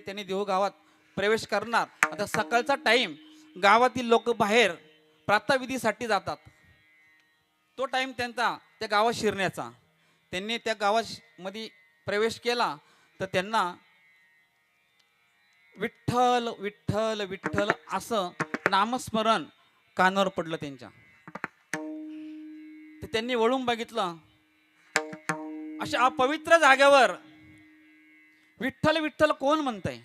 त्यांनी देहू गावात प्रवेश करणार. आता सकाळचा टाइम, गावातील लोक बाहेर प्रातःविधीसाठी जातात. तो टाइम त्यांचा त्या गावात शिरण्याचा. त्यांनी त्या गावामध्ये प्रवेश केला तर त्यांना विठ्ठल विठ्ठल विठ्ठल असं नामस्मरण कानावर पडलं त्यांच्या. तर त्यांनी वळून बघितलं, अशा अपवित्र जागेवर विठ्ठल विठ्ठल कोण म्हणतंय.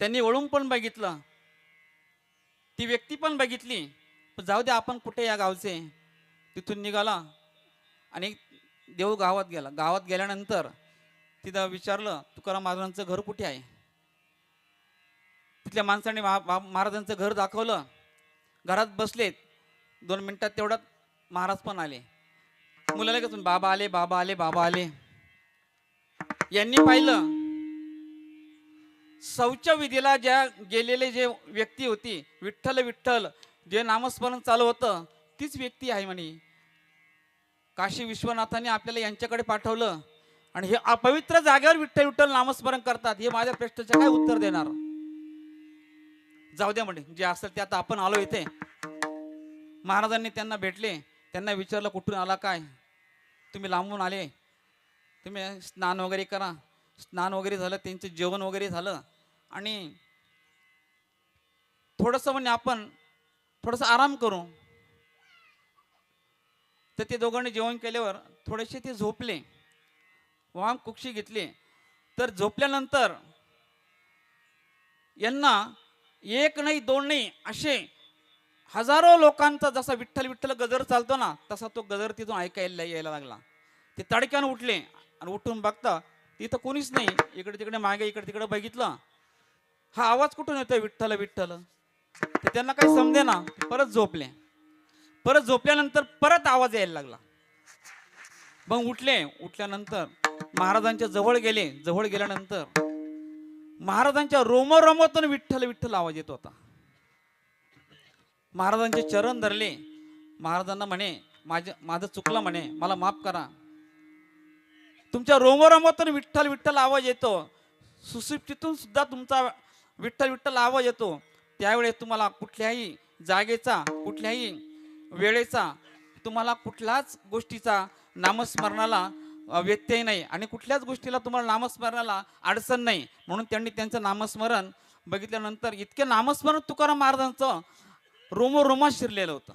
त्यांनी वळून पण बघितलं, ती व्यक्ती पण बघितली. जाऊ दे, आपण कुठे या गावचे. तिथून निघाला आणि देहू गावात गेला. गावात गेल्यानंतर तिथं विचारलं, तुकाराम महाराजांचं घर कुठे आहे. तिथल्या माणसाने महाराजांचं घर दाखवलं. घरात बसलेत. 2 मिनिटात तेवढ्यात महाराज पण आले. मुलाला कसं, बाबा आले बाबा आले बाबा आले. यांनी पाहिलं, शौचविधीला ज्या गेलेले जे व्यक्ती होती, विठ्ठल विठ्ठल जे नामस्मरण चालू होतं, तीच व्यक्ती आहे म्हणे. काशी विश्वनाथाने आपल्याला यांच्याकडे पाठवलं आणि हे अपवित्र जागेवर विठ्ठल विठ्ठल नामस्मरण करतात. हे माझ्या प्रश्नाचं काय उत्तर देणार. जाऊ द्या म्हणे, जे असेल ते आता आपण आलो इथे. महाराजांनी त्यांना भेटले. त्यांना विचारलं, कुठून आला, काय तुम्ही लांबून आले, तुम्ही स्नान वगैरे करा. स्नान वगैरे झालं, त्यांचं जेवण वगैरे झालं आणि थोडंसं म्हणे आपण थोडंसं आराम करू. तर ते दोघांनी जेवण केल्यावर थोडेसे ते झोपले. वाम कुक्षी घेतली. तर झोपल्यानंतर यांना 1 नाही 2 नाही असे हजारो लोकांचा जसा विठ्ठल विठ्ठल गजर चालतो ना, तसा तो गजर तिथून ऐकायला यायला लागला. ते तडक्यानं उठले आणि उठून बघता तिथं कोणीच नाही. इकडे तिकडे मागे इकडे तिकडे बघितलं, हा आवाज कुठून येतोय विठ्ठल विठ्ठल. ते त्यांना काही समजे ना. परत झोपले. परत झोपल्यानंतर परत आवाज यायला लागला. मग उठले. उठल्यानंतर महाराजांच्या जवळ गेले. जवळ गेल्यानंतर महाराजांच्या रोमरोमातून विठ्ठल विठ्ठल आवाज येत होता. महाराजांचे चरण धरले. महाराजांना म्हणे, माझं चुकलं म्हणे, मला माफ करा. तुमच्या रोमरोमातून विठ्ठल विठ्ठल आवाज येतो. सुसुप्तीतून सुद्धा तुमचा विठ्ठल विठ्ठल आवाज येतो. त्यावेळेस तुम्हाला कुठल्याही जागेचा, कुठल्याही वेळेचा, तुम्हाला कुठल्याच गोष्टीचा नामस्मरणाला व्यत्यय नाही आणि कुठल्याच गोष्टीला तुम्हाला नामस्मरणाला अडचण नाही. म्हणून त्यांनी त्यांचं नामस्मरण बघितल्यानंतर इतके नामस्मरण तुकाराम महाराजांचं रोमोरोमात शिरलेलं होतं.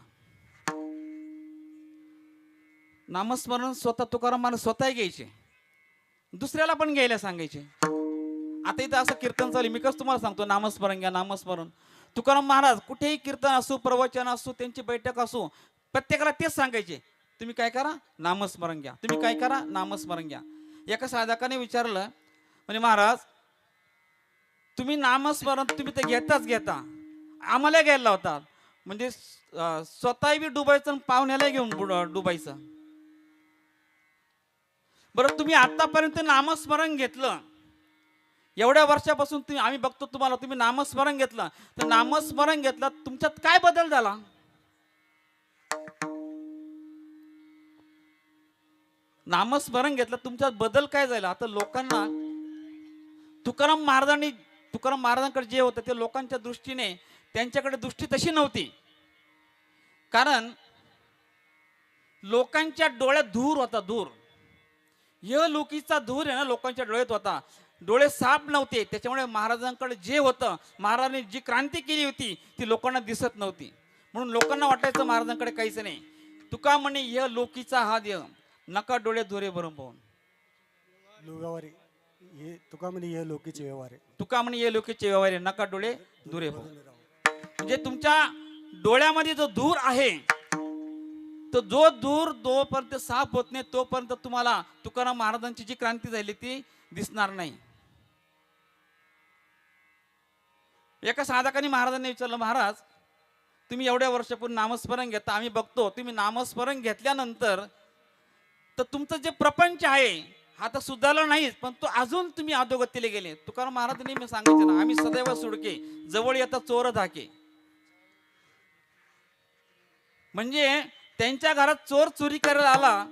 नामस्मरण स्वतः तुकाराम महाराज स्वतः घ्यायचे, दुसऱ्याला पण घ्यायला सांगायचे. आता इथं असं कीर्तन चालू, मी कसं तुम्हाला सांगतो, नामस्मरण घ्या नामस्मरण. तुकाराम महाराज कुठेही कीर्तन असो, प्रवचन असो, त्यांची बैठक असो, प्रत्येकाला तेच सांगायचे, तुम्ही काय करा, नामस्मरण घ्या. तुम्ही काय करा, नामस्मरण घ्या. एका साधकाने विचारलं, म्हणजे महाराज तुम्ही नामस्मरण तुम्ही ते घेता, आम्हाला घ्यायला लावतात, म्हणजे स्वतः बी डुबायचं आणि पाहुण्याला घेऊन डुबायचं. बरं तुम्ही आतापर्यंत नामस्मरण घेतलं, एवढ्या वर्षापासून तुम्ही, आम्ही बघतो तुम्हाला, तुम्ही नामस्मरण घेतलं, तर नामस्मरण घेतलं तुमच्यात काय बदल झाला. नामस्मरण घेतलं तुमच्यात बदल काय झाला. आता लोकांना तुकाराम महाराजांकडे जे होतं ते लोकांच्या दृष्टीने, त्यांच्याकडे दृष्टी तशी नव्हती. कारण लोकांच्या डोळ्यात धूर होता, धूर. लोकीचा धूर आहे ना, लोकांच्या डोळ्यात होता. डोळे साफ नव्हते, त्याच्यामुळे महाराजांकडे जे होतं, महाराजांनी जी क्रांती केली होती ती लोकांना दिसत नव्हती. म्हणून लोकांना वाटायचं महाराजांकडे काहीच नाही. तुका म्हणे य लोकीचा हा देह, नका डोळे धोरे भरून पाहून. व्यवहारी हे तुका म्हणे हे लोकीचे व्यवहार आहे. तुका म्हणे ये लोकीचे व्यवहार आहे, नका डोळे धुरे पाहून. म्हणजे तुमच्या डोळ्यामध्ये जो धूर आहे, तो जो धूर जोपर्यंत साफ होत नाही तोपर्यंत तुम्हाला तुकाराम महाराजांची जी क्रांती झाली ती दिसणार नाही. एका साधकाने महाराजांनी विचारलं, महाराज तुम्ही एवढ्या वर्षापूर्वी नामस्मरण घेता, आम्ही बघतो तुम्ही नामस्मरण घेतल्यानंतर तर तुमचं जे प्रपंच आहे हा तर सुधारला नाहीच, पण तो अजून तुम्ही अधोगतीला गेले. तुकाराम महाराजांनी मी सांगायचे ना, आम्ही सदैव सुडके, जवळ येता चोर धाके. म्हणजे त्यांच्या घरात चोर चोरी करायला आला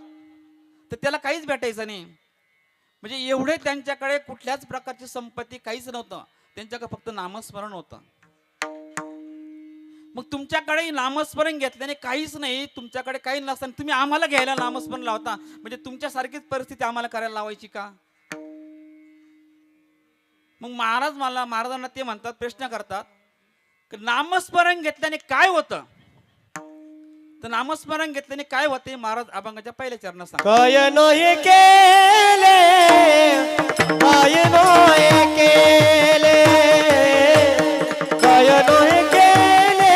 तर त्याला काहीच भेटायचं नाही. म्हणजे एवढे त्यांच्याकडे कुठल्याच प्रकारची संपत्ती काहीच नव्हतं, त्यांच्याकडे फक्त नामस्मरण होतं. मग तुमच्याकडे नामस्मरण घेतल्याने काहीच नाही, तुमच्याकडे काही नसताना तुम्ही आम्हाला घ्यायला नामस्मरण लावता, म्हणजे तुमच्यासारखीच परिस्थिती आम्हाला करायला लावायची का? मग महाराजांना ते म्हणतात, प्रश्न करतात की नामस्मरण घेतल्याने काय होतं. तर नामस्मरण घेतल्याने काय होते महाराज अभंगाच्या पहिल्या चरणात सांगतात. काय नोहे केले, काय नोहे केले, काय नोहे केले,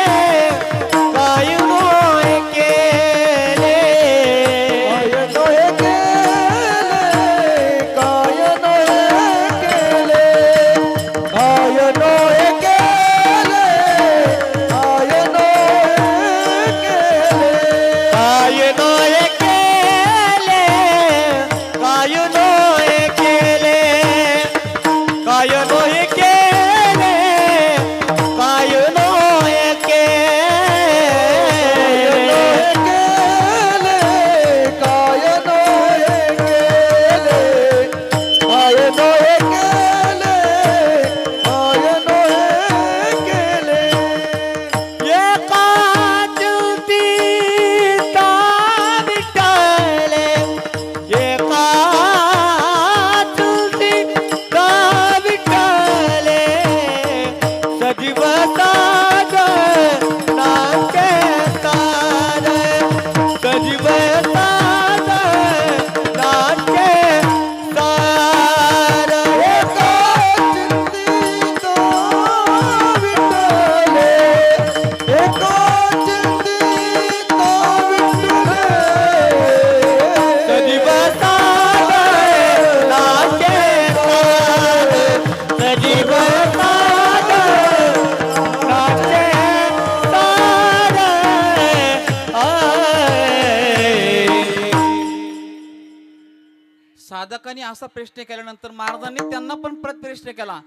काय नोहे केले, काय नोहे केले, काय नोहे केले, काय नोहे केले, काय नोहे केले, काय नोहे केले, काय नोहे केले, काय नोहे केले, काय नोहे साधकांनी असा प्रश्न केल्यानंतर महाराजांनी त्यांना पण प्रश्न केला,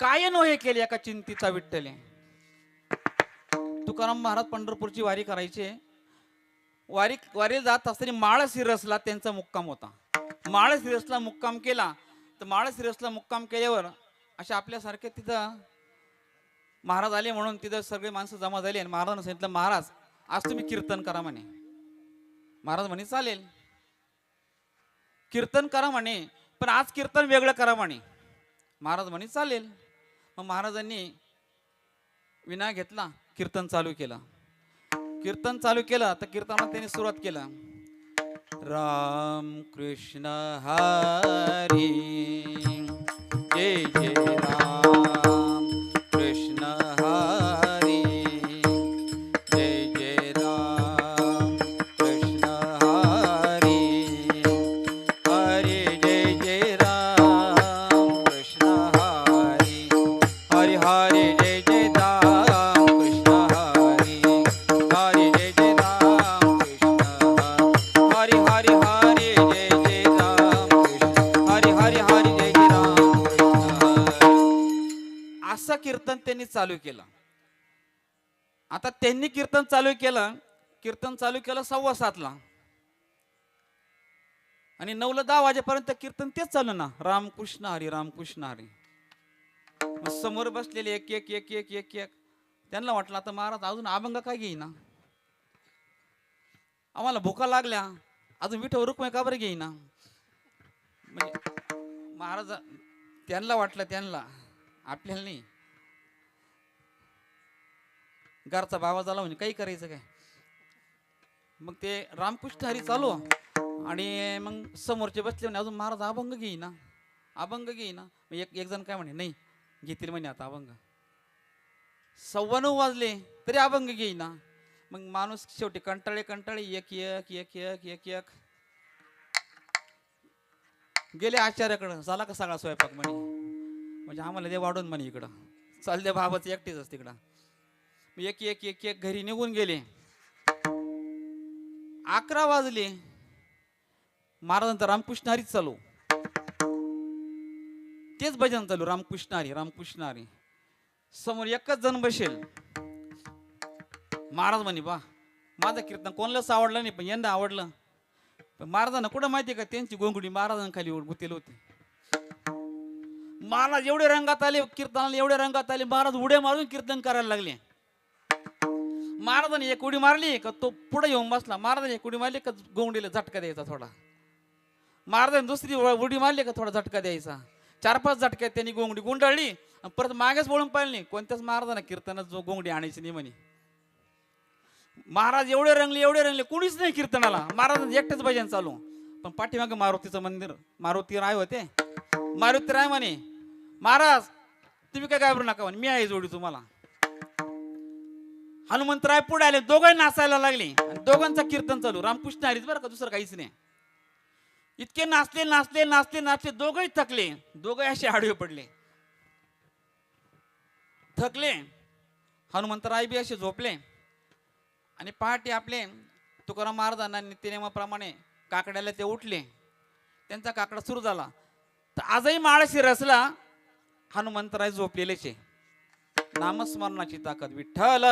काय नोहे केले एका चिंतीचा विठ्ठले. तुकाराम महाराज पंढरपूरची वारी करायचे. वारी जात असताना माळशिरसला त्यांचा मुक्काम होता. माळशिरसला मुक्काम केला तर माळशिरसला मुक्काम केल्यावर अशा आपल्यासारखे तिथं महाराज आले, म्हणून तिथं सगळे माणसं जमा झाली आणि महाराजांना सांगितलं, महाराज आज तुम्ही कीर्तन करा म्हणे. महाराज म्हणे चालेल कीर्तन करा म्हणे, पण आज कीर्तन वेगळं करा म्हणे. महाराज म्हणे चालेल. मग महाराजांनी विना घेतला, कीर्तन चालू केलं. कीर्तन चालू केलं तर कीर्तनात त्यांनी सुरुवात केलं, राम कृष्ण हरी जय जय राम कृष्ण हरी जय जय राम कृष्ण हरी हरी जय जय राम कृष्ण हरी हरी हरी जय जय राम कृष्ण हरी हरी जय जय राम कृष्ण हरी हरी हरी जय जय राम कृष्ण हरी हरी हरी जय जय राम कृष्ण. असं कीर्तन त्यांनी चालू केलं. आता त्यांनी कीर्तन चालू केलं 7:15 आणि 9-10 वाजेपर्यंत कीर्तन तेच चालू ना, रामकृष्ण हरी रामकृष्ण हरी. मग समोर बसलेले एक एक एक एक एक एक त्यांना वाटलं आता महाराज अजून अभंग काय घेईना, आम्हाला भुका लागल्या, अजून विठो रुक्मिणी का बरं घेईना. म्हणजे महाराज त्यांना वाटलं, त्यांना, आपल्याला नाही. घरचा बाबा झाला म्हणजे काही करायचं काय. मग ते रामकृष्ण हरी चालू आणि मग समोरचे बसले म्हणे अजून महाराज अभंग घेईना, अभंग घेईना. एक एक जण काय म्हणे, नाही घेतील म्हणे आता अभंग. 9:15 वाजले तरी अभंग घेईना. मग माणूस शेवटी कंटाळे कंटाळे एक एक एक एक एक एक गेले आचार्याकडं. झाला का सगळा स्वयंपाक म्हणे. म्हणजे आम्हाला दे वाढून म्हणे इकडं. चाल दे बाबाचं एकटीच तिकडं. एक एक एक एक घरी निघून गेले. 11 वाजले. महाराजांचं रामकृष्ण हरीच चालू, तेच भजन चालू, रामकृष्ण हरी रामकृष्ण हरी. समोर एकच जण बसेल. महाराज म्हणे, बा माझं कीर्तन कोणालाच आवडलं नाही, पण यंदा आवडलं. पण महाराजांना कुठं माहिती का त्यांची गोंगडी महाराजांखाली गुतेल होती. महाराज एवढे रंगात आले कीर्तनाला, एवढे रंगात आले. महाराज उड्या मारून कीर्तन करायला लागले. महाराजांनी एक उडी मारली का तो पुढे येऊन बसला. महाराजांनी एक उडी मारली का गोंगडीला झटका द्यायचा थोडा. महाराजांनी दुसरी उडी मारली का थोडा झटका द्यायचा. 4-5 झटक्यात त्यांनी गोंगडी गुंडाळली आणि परत मागेच वळून पाहिलं नाही. कोणत्याच महाराजांना कीर्तनात जो गोंगडी आणायची नाही म्हणे. महाराज एवढे रंगले कुणीच नाही कीर्तनाला. महाराज एकटेच भजन चालू. पण पाठीमागे मारुतीचं मंदिर, मारुती राय होते. मारुती राय म्हणे, महाराज तुम्ही काय घाबरू नका म्हणे, मी आहे जोडी तुम्हाला. हनुमंतराय पुढे आले. दोघंही नाचायला लागले आणि दोघांचं कीर्तन चालू. रामकृष्ण हरीच बरं का, दुसरं काहीच नाही. इतके नाचले नाचले नाचले नाचले. दोघंही थकले. दोघंही असे आडवे पडले, थकले. हनुमंतराय बी असे झोपले. आणि पहाटे आपले तुकाराम महाराजांना नित्यनेमाप्रमाणे काकड्याला ते उठले. त्यांचा काकडा सुरू झाला. तर आजही माळशी रचला. हनुमंतराय झोपलेलेच आहे. नामस्मरणाची ताकद. विठ्ठल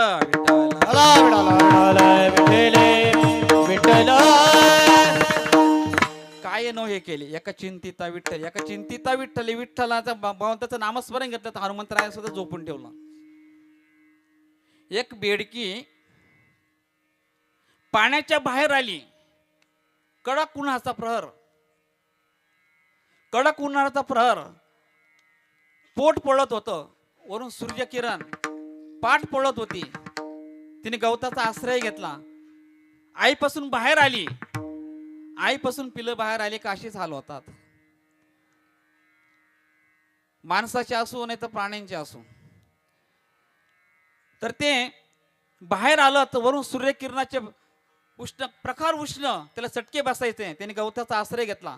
विठ्ठल काय नो हे केले. एका चिंतिता विठ्ठल, एका चिंतिता विठ्ठल. विठ्ठलाचं भगवंताचं नामस्मरण घेतलं तर हनुमंतराय सुद्धा झोपून ठेवलं. एक बेडकी पाण्याच्या बाहेर आली. कडक उन्हाचा प्रहर, कडक उन्हाचा प्रहर. पोट पळत होतं. वरून सूर्यकिरण पाठ पळत होती. तिने गवताचा आश्रय घेतला. आईपासून बाहेर आली. आईपासून पिलं बाहेर आली का अशीच हाल होतात. माणसाचे असो नाही तर प्राण्यांचे असो. तर ते बाहेर आलं तर वरून सूर्यकिरणाचे उष्ण, प्रखर उष्ण, त्याला चटके बसायचे. त्याने गवताचा आश्रय घेतला.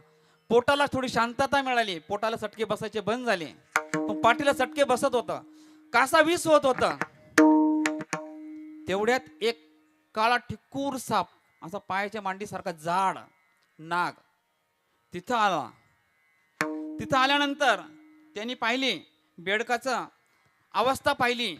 पोटाला थोडी शांतता मिळाली. पोटाला चटके बसायचे बंद झाले. पण पाठीला चटके बसत होता. कासा विष होत होता. तेवढ्यात एक काळा ठिक्कूर साप, असा पायाच्या मांडीसारखा जाड नाग तिथं आला. तिथं आल्यानंतर त्यांनी पाहिली बेडकाचा अवस्था पाहिली.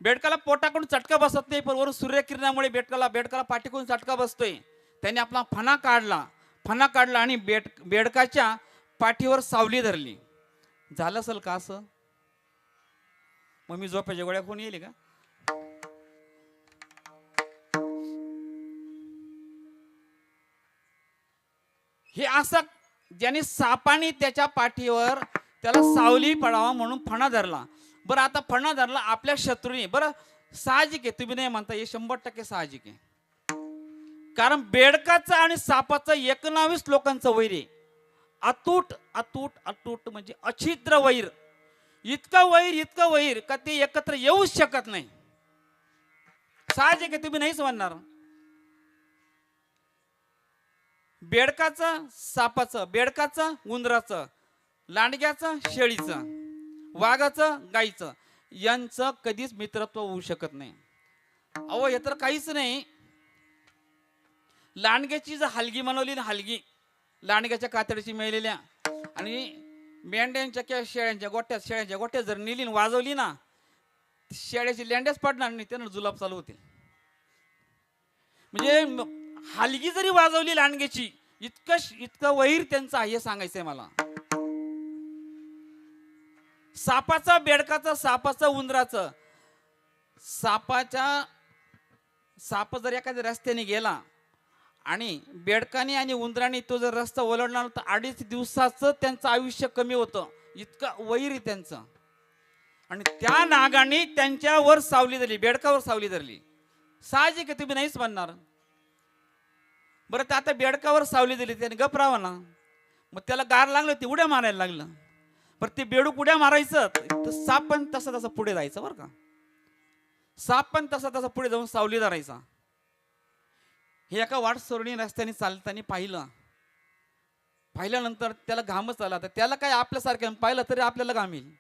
बेडकाला पोटाकडून चटका बसत नाही, पण वरून सूर्यकिरणामुळे बेडकाला पाठीकडून चटका बसतोय. त्याने आपला फणा काढला आणि बेडकाच्या पाठीवर सावली धरली. झालं असेल का असं? मग मी झोपायच्या गोळ्या कोणी येईल का? हे असं ज्याने सापाने त्याच्या पाठीवर त्याला सावली पडावा म्हणून फणा धरला. बरं आता फणा धरला आपल्या शत्रूने. बरं साहजिक आहे, तुम्ही नाही म्हणता, हे 100% साहजिक आहे. कारण बेडकाचं आणि सापाचं 19 लोकांचं वैर आहे. अतूट अतूट अतूट म्हणजे अछिद्र वैर. इतकं वैर का ते एकत्र येऊच शकत नाही. साहजिक आहे, तुम्ही नाहीच म्हणणार. बेडकाचं सापाचं, बेडकाचं उंदराचं, लांडग्याचं शेळीचं, वाघाचं गाईचं, यांचं कधीच मित्रत्व होऊ शकत नाही. अहो हे तर काहीच नाही. लांडग्याची जर हलगी बनवली ना, हलगी लांडग्याच्या कातडीची मेलेल्या, आणि मेंढ्यांच्या किंवा शेळ्यांच्या गोट्यात जर नेली वाजवली ना, शेळ्याची लेंड्याच पडणार नाही, त्यानं जुलाब चालू होते. म्हणजे हलगी जरी वाजवली लांडग्याची, इतकं वैर त्यांचं आहे, सांगायचंय मला. सापाचं, बेडकाचं, सापाचं, उंदराचं. साप जर एखाद्या रस्त्याने गेला आणि बेडकाने आणि उंदराने तो जर रस्ता ओलांडला तर 2.5 दिवसाचं त्यांचं आयुष्य कमी होतं, इतकं वैर आहे त्यांचं. आणि त्या नागाने त्यांच्यावर सावली धरली, बेडकावर सावली धरली. साहजिक आहे, तुम्ही नाहीच म्हणणार. बरं, तर आता बेडकावर सावली दिली, त्याने गप राहावं ना. मग त्याला गार लागलं, ते उड्या मारायला लागलं. बरं, ते बेडूक उड्या मारायचं तर साप पण तसा तसा पुढे जायचं. बरं का, साप पण तसा तसा पुढे जाऊन सावली धरायचा. हे एका वाटसरुणी रस्त्याने चालताना पाहिल्यानंतर त्याला घामच आला. तर त्याला काय, आपल्यासारख्या पाहिलं तरी आपल्याला घाम येईल,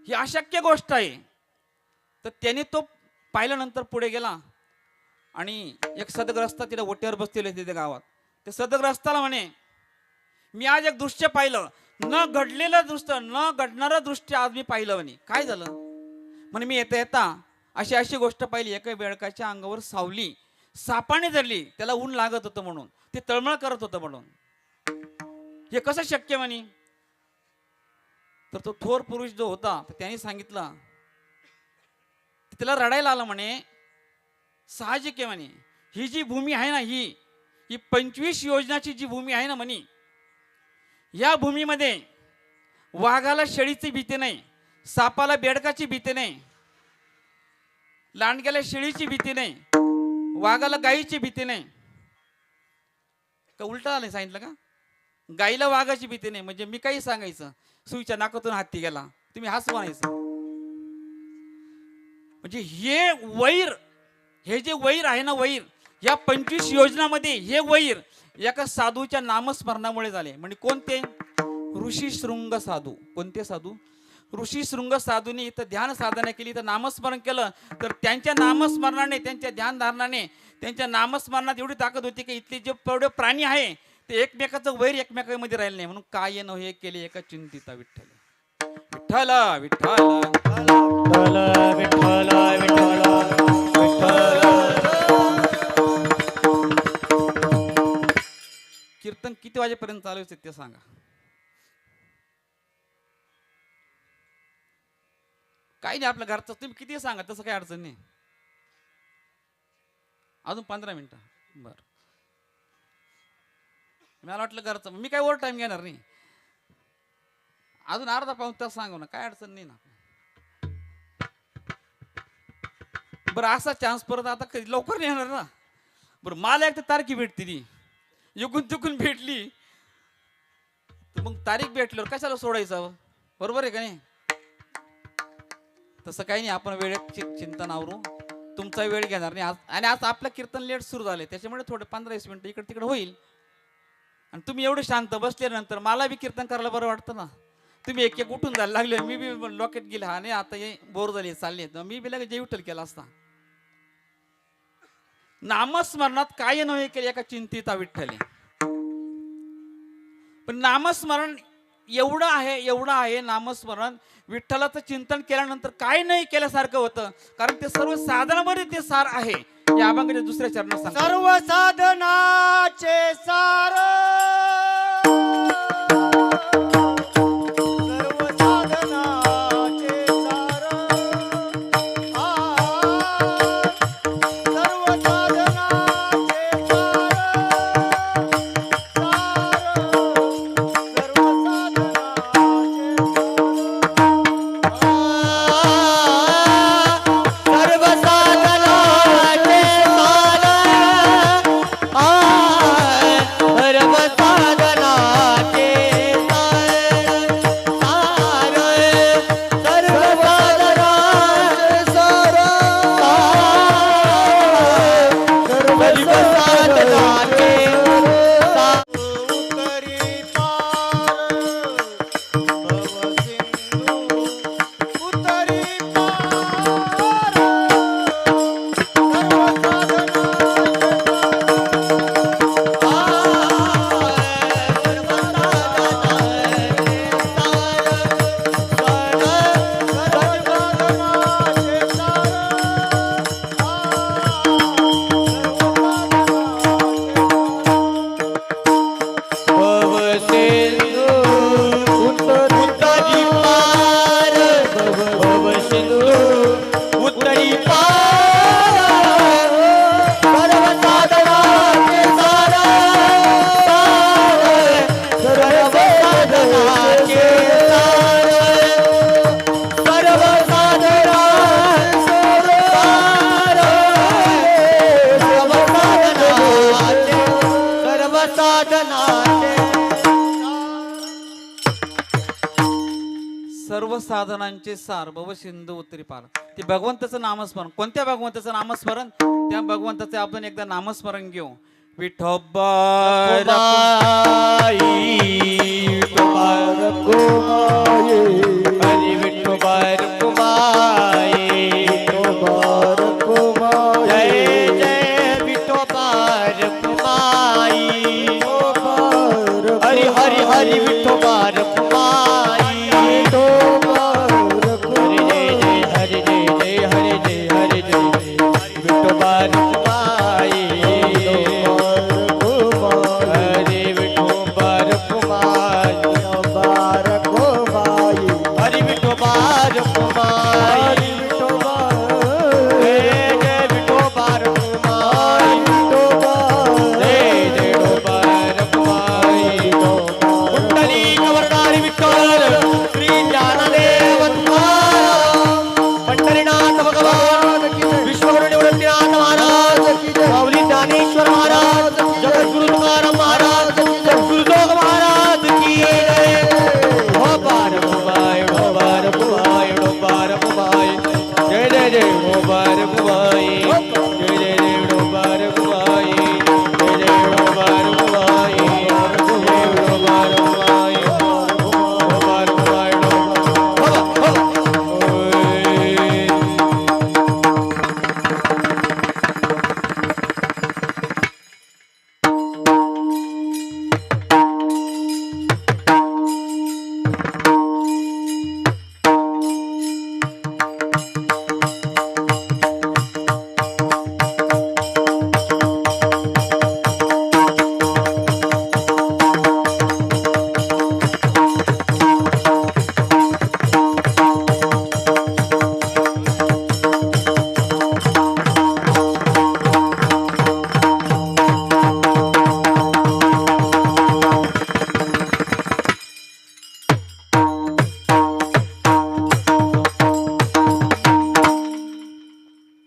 ही अशक्य गोष्ट आहे. तर त्याने तो पाहिल्यानंतर पुढे गेला आणि एक सदग्रस्त तिला ओट्यावर बसलेले तिथे गावात. ते सदग्रस्ताला म्हणे, मी आज एक दृश्य पाहिलं, न घडलेलं दृश्य, न घडणारं दृश्य आज मी पाहिलं. म्हणे, काय झालं? म्हणे, मी येता येता अशी अशी गोष्ट पाहिली. एका बेडकाच्या अंगावर सावली सापाने धरली, त्याला ऊन लागत होतं म्हणून, ते तळमळ करत होतं म्हणून. हे कसं शक्य म्हणे? तर तो थोर पुरुष जो होता त्याने सांगितलं, त्याला रडायला आलं. म्हणे, साहजिक आहे म्हणे, ही जी भूमी आहे ना, ही 25 योजनाची जी भूमी आहे ना म्हणे, या भूमीमध्ये वाघाला शेळीची भीती नाही, सापाला बेडकाची भीती नाही, लांडग्याला शेळीची भीती नाही, वाघाला गायीची भीती नाही. का उलटा आलं सांगितलं का? गायीला वाघाची भीती नाही म्हणजे मी काही सांगायचं, सुईच्या नाकातून हत्ती गेला, तुम्ही हाच म्हणायचं. म्हणजे हे वैर, हे जे वैर आहे ना, वैर या 25 योजनामध्ये हे वैर एका साधूच्या नामस्मरणामुळे झाले. म्हणजे कोणते? ऋषी शृंग साधू. कोणते साधू? ऋषी शृंग साधूंनी इथं ध्यान साधना केली, तर नामस्मरण केलं, तर त्यांच्या नामस्मरणाने, त्यांच्या ध्यानधारणाने, त्यांच्या नामस्मरणात एवढी ताकद होती की इथले जे तेवढे प्राणी आहे ते एकमेकाचं वैर एकमेकांमध्ये राहिलं नाही. म्हणून काय न हे केले एका चिंतिता विठ्ठल. विठ्ठल विठ्ठल विठ्ठल विठ्ठल विठ्ठल. कीर्तन किती वाजेपर्यंत चालू आहे ते सांगा. काही नाही, आपल्या घरचं तुम्ही किती सांगा, तसं काही अडचण नाही. अजून 15 मिनिटं. बरं, मला वाटलं घरचं, मी काय ओव्हर टाइम घेणार नाही. अजून अर्धा पाऊण तास सांगू ना, काय अडचण नाही ना. बरं, असा चान्स परत आता कधी लवकर नाही येणार ना. बरं, मला एक तर तारखी भेटते, ती युकून चुकून भेटली तर मग तारीख भेटल्यावर कशाला सोडायचं? बरोबर आहे का नाही? तसं काही नाही, आपण वेळेत चिंता नावरू, तुमचा वेळ घेणार नाही आज. आणि आज आपलं कीर्तन लेट सुरू झाले, त्याच्यामुळे थोडे 15-20 मिनिटं इकडे तिकडे होईल. आणि तुम्ही एवढे शांत बसल्यानंतर मला बी कीर्तन करायला बरं वाटतं ना. तुम्ही एक एक उठून जायला लागले, मी बी लॉकेट गेले, हा नाही आता हे बोर झाले चालले, मी बी लगेच जय विठ्ठल केला असता. नामस्मरणात काय नव्हे केले एका चिंतिता विठ्ठले. पण नामस्मरण एवढं आहे नामस्मरण, विठ्ठलाचं चिंतन केल्यानंतर काय नाही केल्यासारखं होतं, कारण ते सर्व साधनामध्ये ते सार आहे. या अभंगाच्या दुसऱ्या चरणात सांगतो, सर्व साधनाचे सार, सर्व साधनाचे सार, सर्व साधनाचे सार, सर्व साधनाचे सार, साधनाचे सर्व साधनांचे सार भव सिंधू उत्तरी पार. ते भगवंताचं नामस्मरण. कोणत्या भगवंताचं नामस्मरण? त्या भगवंताचे आपण एकदा नामस्मरण घेऊ. विठोबा रखुमाई हरी विठोबा रखुमाई जय जय विठोबा रखुमाई हरी हरी हरी विठोबा रखुमाई हरे जय जय हरे जय हरे जय विठोबा रखुमाई हरे विठोबा रखुमाई हरि विठोबा रखुमाई जय जय विठोबा रखुमाई जय जय विठोबा रखुमाई कुंडली कवरणारी विठ्ठल श्री ज्ञानदेव तुकाराम पंढरीनाथ भगवान विश्वगुरु निवृत्तीनाथ महाराज माऊली ज्ञानेश्वर महाराज जगद्गुरु तुकाराम महाराज जगद्गुरु जोग महाराज की जय ढोबार बुबाई ढोबार बुबाई ढोबार बुबाई जय जय जय ढोबार बुबाई जय जय जय ढोबार बुबाई जय जय ढोबार बुबाई जय ढोबार बुबाई ढोबार बुबाई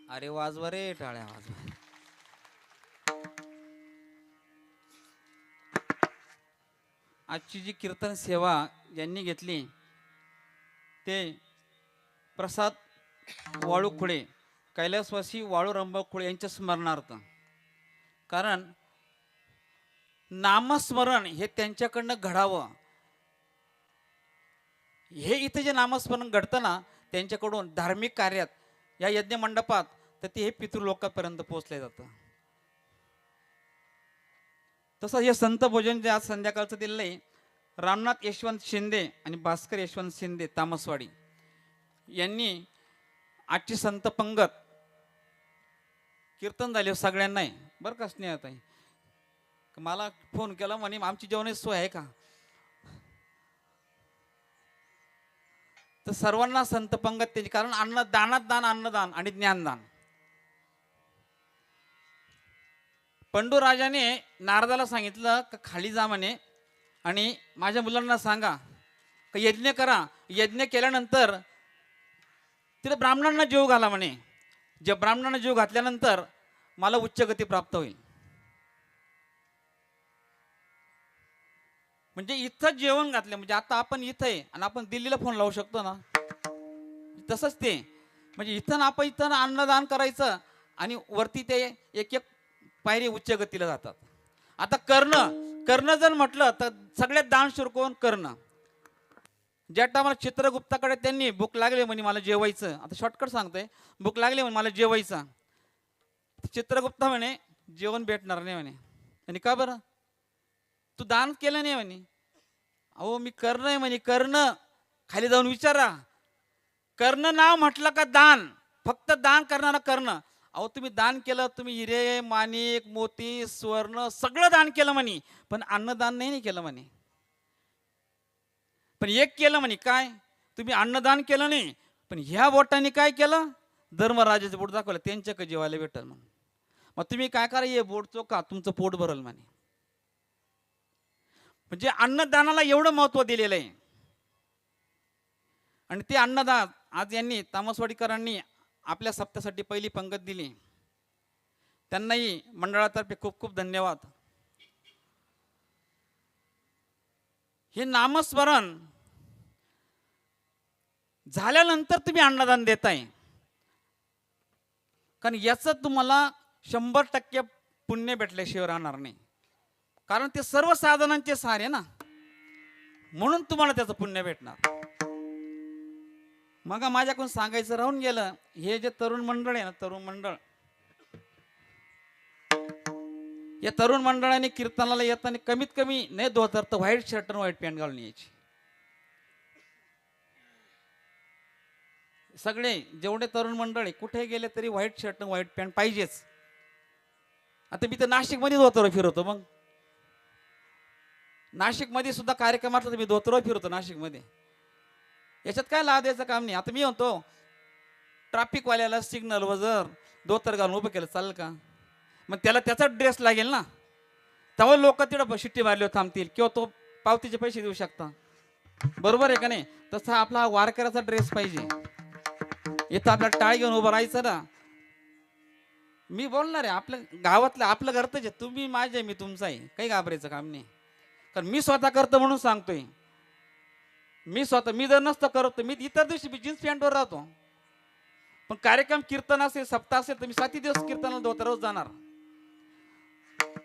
अरे वाजवा रे टाळ्या वाजवा. आजची जी कीर्तन सेवा ज्यांनी घेतली ते प्रसाद वाळू खुळे कैलासवासी वाळू रंभ खुळे यांच्या स्मरणार्थ. कारण नामस्मरण हे त्यांच्याकडनं घडावं, हे इथे जे नामस्मरण घडतं ना त्यांच्याकडून धार्मिक कार्यात या यज्ञ मंडपात, तर ते हे पितृलोकापर्यंत पोहोचले जातं. तसं हे संत भोजन जे आज संध्याकाळचं दिलेलं आहे, रामनाथ यशवंत शिंदे आणि भास्कर यशवंत शिंदे तामसवाडी यांनी आजची संत पंगत कीर्तन झाले सगळ्यांना आहे बरं का. स्नेहताई मला फोन केला म्हणे आमची जेवणाची सोय आहे का, तर सर्वांना संत पंगत त्याची. कारण अन्नदानात दान, अन्नदान आणि ज्ञानदान. पंडूराजाने नारदाला सांगितलं का खाली जा म्हणे आणि माझ्या मुलांना सांगा का यज्ञ करा. यज्ञ केल्यानंतर तिथे ब्राह्मणांना जीव घाला म्हणे. जे ब्राह्मणांना जीव घातल्यानंतर मला उच्च गती प्राप्त होईल. म्हणजे इथं जेवण घातलं म्हणजे आता आपण इथं आहे आणि आपण दिल्लीला फोन लावू शकतो ना, तसंच ते म्हणजे इथं आपण इथं अन्नदान करायचं आणि वरती ते एक एक पायरी उच्च गतीला जातात. आता कर्ण जर म्हटलं तर सगळ्यात दान सुरू कोण? कर्ण. ज्या टायमाला चित्रगुप्ताकडे त्यांनी भूक लागली म्हणे मला जेवायचं, आता शॉर्टकट सांगतोय, भूक लागली म्हणे मला जेवायचं, चित्रगुप्त म्हणे जेवण भेटणार नाही म्हणे. आणि का बरं? तू दान केलं नाही म्हणे. अहो मी कर्ण आहे म्हणे. कर्ण खाली जाऊन विचारा. कर्ण नाव म्हटलं का दान, फक्त दान करणारा कर्ण. अहो तुम्ही दान केलं, तुम्ही हिरे माणिक मोती स्वर्ण सगळं दान केलं म्हणे, पण अन्नदान नाही केलं म्हणे. पण एक केलं म्हणे, काय? तुम्ही अन्नदान केलं नाही, पण ह्या बोटाने काय केलं? धर्मराजाचं बोट दाखवलं, त्यांच्याकडे जेवायला भेटल म्हणून. मग तुम्ही काय करा, हे बोट चोका, तुमचं पोट भरल म्हणे. म्हणजे अन्नदानाला एवढं महत्व दिलेलं आहे. आणि ते अन्नदान आज यांनी तामसवाडीकरांनी आपल्या सप्त्यासाठी पहिली पंगत दिली. त्यांनाही मंडळातर्फे खूप खूप धन्यवाद. हे नामस्मरण झाल्यानंतर तुम्ही अन्नदान देताय, कारण याचं तुम्हाला 100% पुण्य भेटल्याशिवाय राहणार नाही. कारण ते सर्व साधनांचे सार आहे ना, म्हणून तुम्हाला त्याचं पुण्य भेटणार. मग माझ्याकडून सांगायचं राहून गेलं, हे जे तरुण मंडळ आहे ना, तरुण मंडळ, या तरुण मंडळाने कीर्तनाला येताना कमीत कमी नाही धोतर तर व्हाईट शर्ट आणि व्हाईट पॅन्ट घालून यायची. सगळे जेवढे तरुण मंडळ आहे कुठे गेले तरी व्हाईट शर्ट आणि व्हाईट पॅन्ट पाहिजेच. आता मी तर नाशिक मध्ये धोतर फिरवतो, मग नाशिक मध्ये सुद्धा कार्यक्रम असला तर मी धोतर फिरवतो नाशिक मध्ये. याच्यात काय लाभ द्यायचं काम नाही. आता मी म्हणतो ट्रॅफिक वाल्याला सिग्नल वर जर धोतर घालून उभं केलं चालेल का? मग त्याला त्याचा ड्रेस लागेल ना, तेव्हा लोक तिथं शिट्टी मारल्यावर थांबतील किंवा तो पावतीचे पैसे देऊ शकता. बरोबर आहे का नाही? तसा आपला वारकऱ्याचा ड्रेस पाहिजे. इथं आपल्या टाळ घेऊन उभं राहायचं ना. मी बोलणार आहे आपल्या गावातलं, आपलं घरतच आहे. तुम्ही माझे मी तुमचा आहे, काही घाबरायचं काम नाही. कारण मी स्वतः करतो म्हणून सांगतोय. मी जर नसतं करत मी इतर दिवशी मी जीन्स पॅन्टवर राहतो, पण कार्यक्रम कीर्तन असेल सप्ताह असेल तर मी 7 दिवस कीर्तनाला धोतरच जाणार.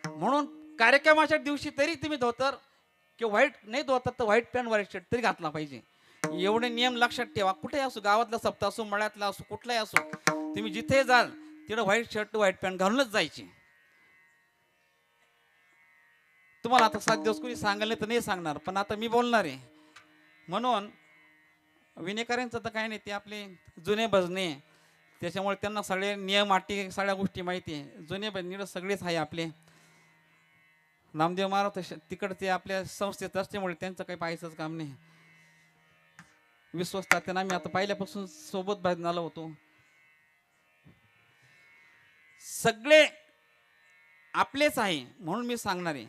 म्हणून कार्यक्रमाच्या दिवशी तरी तुम्ही धोतर किंवा व्हाईट नाही धोतर तर व्हाईट पॅन्ट व्हाईट शर्ट तरी घातला पाहिजे. एवढे नियम लक्षात ठेवा. कुठेही असो, गावातला सप्ताह असो, मळ्यातला असो, कुठलाही असो, तुम्ही जिथे जाल तिथं व्हाईट शर्ट व्हाईट पॅन्ट घालूनच जायची. तुम्हाला आता 7 दिवस कोणी सांगायला तर नाही सांगणार, पण आता मी बोलणार आहे. म्हणून विनेकरांचं तर काही नाही, ते आपले जुने भजने, त्याच्यामुळे त्यांना सगळे नियम अटी सगळ्या गोष्टी माहिती आहे. जुने भजनी सगळेच आहे आपले. नामदेव महाराज तिकडचे आपल्या संस्थेत असल्यामुळे त्यांचं काही पाहायचंच काम नाही. विश्वस्त त्यांना आम्ही आता पहिल्यापासून सोबत भजनाला होतो. सगळे आपलेच आहे म्हणून मी सांगणार आहे.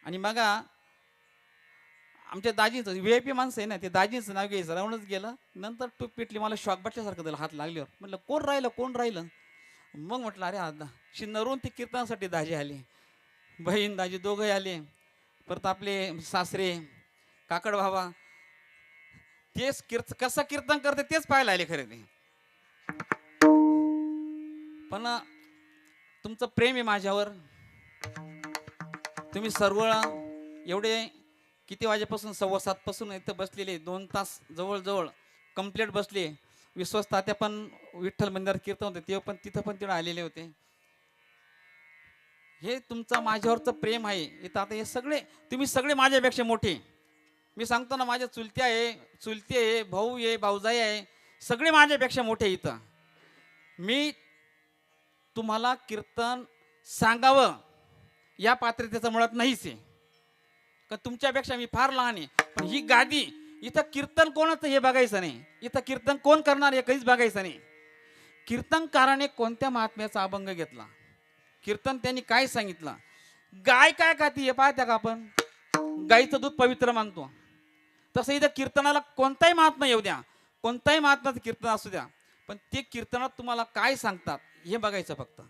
आणि मग आमच्या दाजीचं VIP माणसं आहे ना, ते दाजींचं नाव घ्यायचं राहूनच गेलं. नंतर टूप पिटली, मला शॉक बसल्यासारखं त्याला हात लागल्यावर. म्हटलं कोण राहिलं. मग म्हटलं अरे आता शिन्नरून ते कीर्तनासाठी दाजी आले, बहीण दाजी दोघंही आले. परत आपले सासरे काकड बाबा तेच कसं कीर्तन करते तेच पाहायला आले खरे ते. पण तुमचं प्रेम आहे माझ्यावर. तुम्ही सर्व एवढे किती वाजेपासून 7:15 पासून इथं बसलेले, 2 तास जवळजवळ कंप्लीट बसले. विश्वस्त तात्या पण विठ्ठल मंदिरात कीर्तन होते, ते पण तिथं आलेले होते. हे तुमचं माझ्यावरचं प्रेम आहे. इथं आता हे सगळे तुम्ही सगळे माझ्यापेक्षा मोठे. मी सांगतो ना, माझ्या चुलते आहे, भाऊ आहे, भाऊजाई आहे, सगळे माझ्यापेक्षा मोठे. इथं मी तुम्हाला कीर्तन सांगावं या पात्रतेचं मुळात नाहीच आहे, का तुमच्यापेक्षा मी फार लहान आहे. पण ही गादी इथं कीर्तन कोणाचं हे बघायचं नाही, इथं कीर्तन कोण करणार हे कधीच बघायचं नाही. कीर्तनकाराने कोणत्या महात्म्याचा अभंग घेतला, कीर्तन त्यांनी काय सांगितलं, गाय काय खाती हे पाहत्या का आपण? गाईचं दूध पवित्र मानतो, तसं इथं कीर्तनाला कोणताही महात्मा येऊ द्या, कोणताही महात्म्याचं कीर्तन असू द्या, पण ते कीर्तनात तुम्हाला काय सांगतात हे बघायचं फक्त.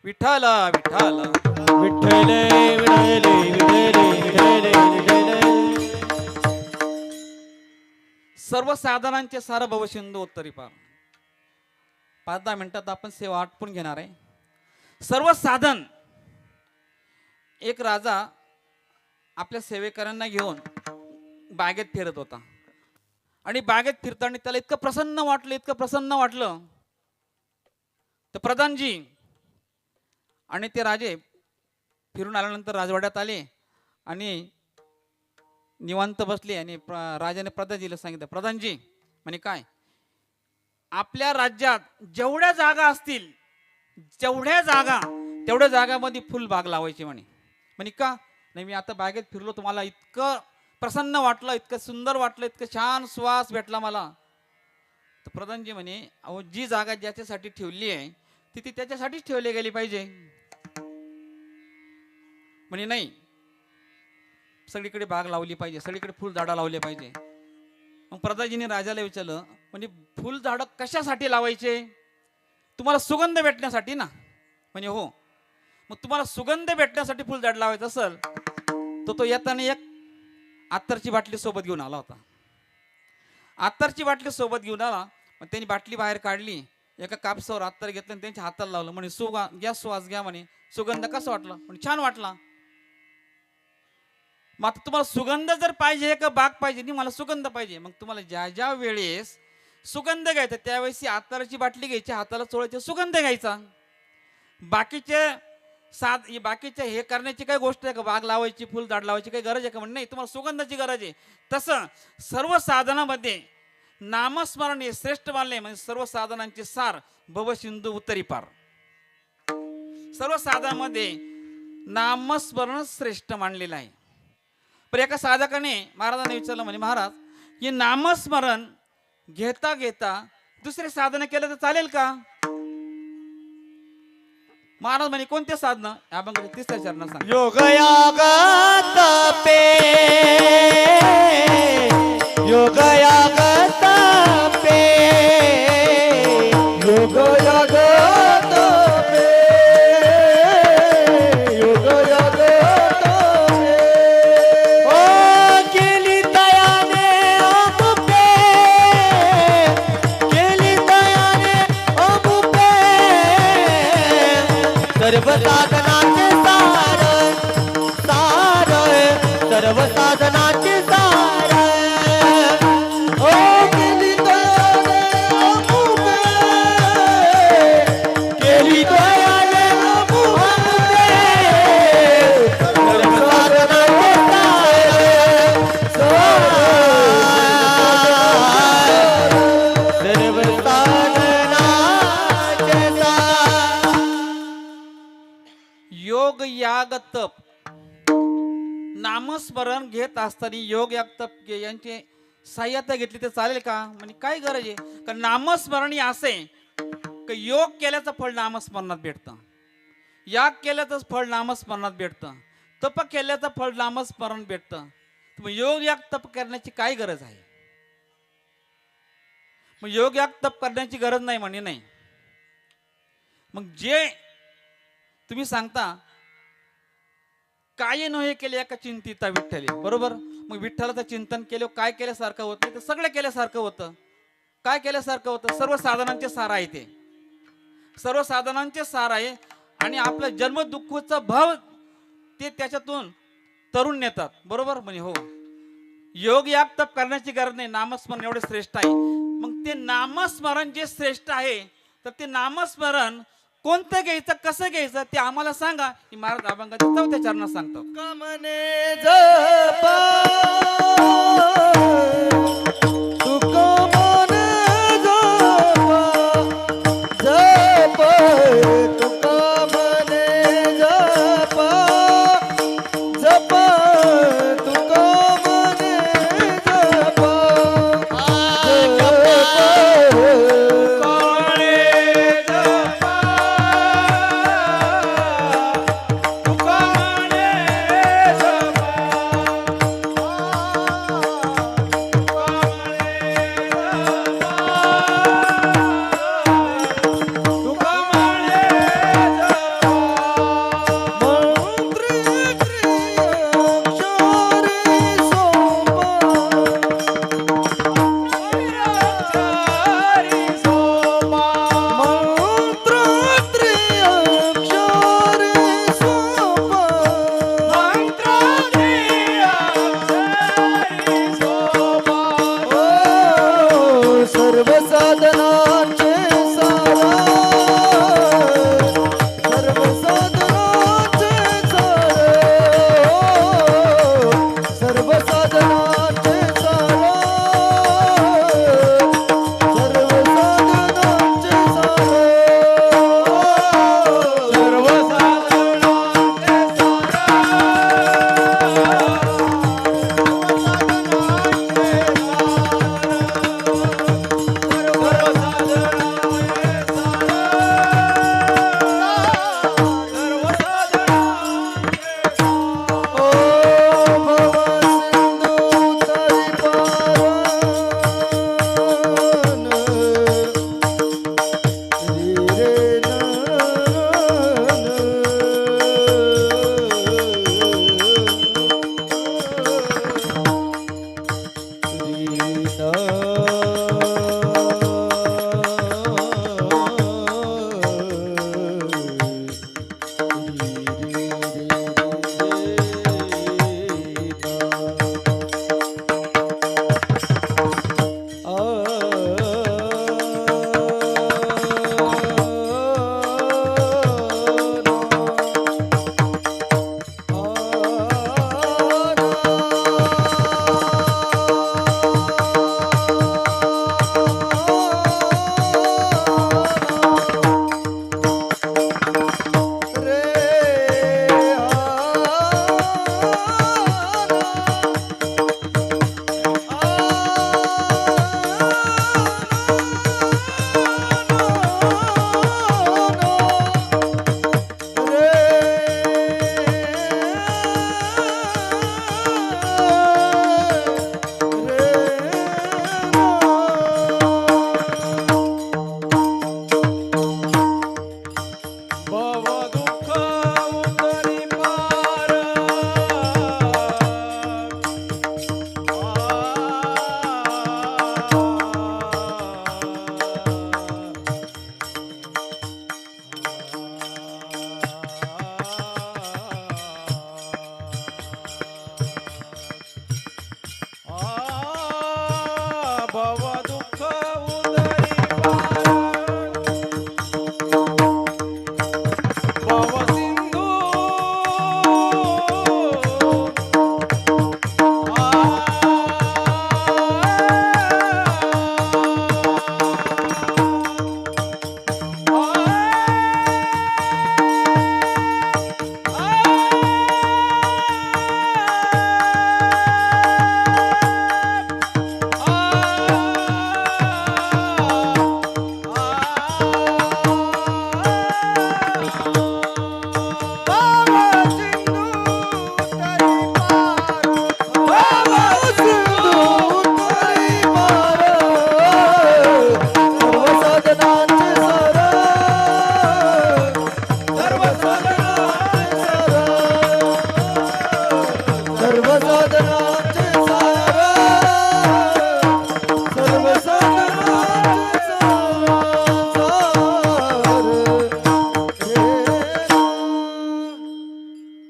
विठ्ठल विठ्ठल विठ्ठल विठ्ठल विठ्ठल विठ्ठल. सर्व साधनांचे सार भवसिंधू उत्तरी पार. 5-10 मिनिटात आपण सेवा आटपून घेणार आहे. सर्व साधन. एक राजा आपल्या सेवेकऱ्यांना घेऊन बागेत फिरत होता, आणि बागेत फिरताना त्याला इतकं प्रसन्न वाटलं तर प्रधानजी आणि ते राजे फिरून आल्यानंतर राजवाड्यात आले आणि निवांत बसले. आणि राजाने प्रधानजीला सांगितलं, प्रधानजी म्हणे काय, आपल्या राज्यात जेवढ्या जागा असतील तेवढ्या जागामध्ये फुलबाग लावायची म्हणे. म्हणे का? नाही, मी आता बागेत फिरलो, तुम्हाला इतकं प्रसन्न वाटलं, इतकं सुंदर वाटलं, इतकं छान सुवास भेटला मला. तर प्रधानजी म्हणे, अहो जी जागा ज्याच्यासाठी ठेवली आहे ती त्याच्यासाठीच ठेवली गेली पाहिजे. म्हणे नाही, सगळीकडे बाग लावली पाहिजे, सगळीकडे फुलझाडं लावले पाहिजे. मग प्रधानजीने राजाला विचारलं, म्हणजे फुलझाडं कशासाठी लावायचे? तुम्हाला सुगंध भेटण्यासाठी ना? म्हणजे हो. मग तुम्हाला सुगंध भेटण्यासाठी फुलझाड लावायचं असेल तर तो येताना एक अत्तरची बाटली सोबत घेऊन आला होता. अत्तरची बाटली सोबत घेऊन आला. मग त्यांनी बाटली बाहेर काढली, एका कापसावर अत्तर घेतलं आणि त्यांच्या हाताला लावलं. म्हणे घ्या सुवास घ्या म्हणे. सुगंध कसा वाटला? म्हणजे छान वाटला. मग आता तुम्हाला सुगंध जर पाहिजे का बाग पाहिजे? नाही, मला सुगंध पाहिजे. मग तुम्हाला ज्या ज्या वेळेस सुगंध घ्यायचा त्यावेळेस ही अत्तराची बाटली घ्यायची, हाताला चोळायची, सुगंध घ्यायचा. बाकीचे हे करण्याची काही गोष्ट आहे का? बाग लावायची, फुल झाड लावायची काही गरज आहे का? म्हणजे नाही, तुम्हाला सुगंधाची गरज आहे. तसं सर्व साधनामध्ये नामस्मरण हे श्रेष्ठ मानले. म्हणजे सर्व साधनांचे सार भवसिंधू उत्तरी पार. सर्व साधनामध्ये नामस्मरण श्रेष्ठ मानलेलं आहे. पण एका साधकाने महाराजांना विचारलं, म्हणे महाराज हे नामस्मरण घेता घेता दुसरे साधन केलं तर चालेल का? महाराज म्हणे कोणते साधन? आपण तिसऱ्या चरणात सांग. योगयाग तपे योगयाग तपे योगयाग तपे योगयाग तपे ओ केली दयाने अमुपे केली दयाने अमुपे सर्व साधनाचे सार सार सर्व साधनाचे सार ओ केली दयाने अमुपे केली दयाने अमुपे सर्व साधनाचे सार सर्व साधनाचे सार. योग याग तप नामस्मरण घेत असताना योग याग तप यांची सहाय्यता घेतली तर चालेल का? म्हणजे काय गरज आहे? कारण नामस्मरण हे असे की योग केल्याचं फळ नामस्मरणात भेटतं, याग केल्याचं फळ नामस्मरणात भेटतं, तप केल्याचं फळ नामस्मरण भेटतं. मग योग याग तप करण्याची काय गरज आहे? मग योग याग तप करण्याची गरज नाही म्हणे नाही. मग जे तुम्ही सांगता काय नव्हे केले एका चिंतिता विठ्ठले, बरोबर? मग विठ्ठलाचं चिंतन केलं काय केल्यासारखं होतं? ते सगळं केल्यासारखं होतं. काय केल्यासारखं होतं? सर्व साधनांचे सार आहे. ते सर्व साधनांचे सार आहे. आणि आपलं जन्म दुःखाचा भाव ते त्याच्यातून तरुण नेतात, बरोबर? म्हणजे हो, योग याग तप करण्याची गरज नाही, नामस्मरण एवढे श्रेष्ठ आहे. मग ते नामस्मरण जे श्रेष्ठ आहे तर ते नामस्मरण कोणतं घ्यायचं, कसं घ्यायचं ते आम्हाला सांगा. की महाराज अभंगाच्या 4थ्या चरणात सांगतात. कमने जपा तुका मन जपा जप तुका मने जपा जपा तुका मने जपा भव दुःख उदरी पार भव सिंधू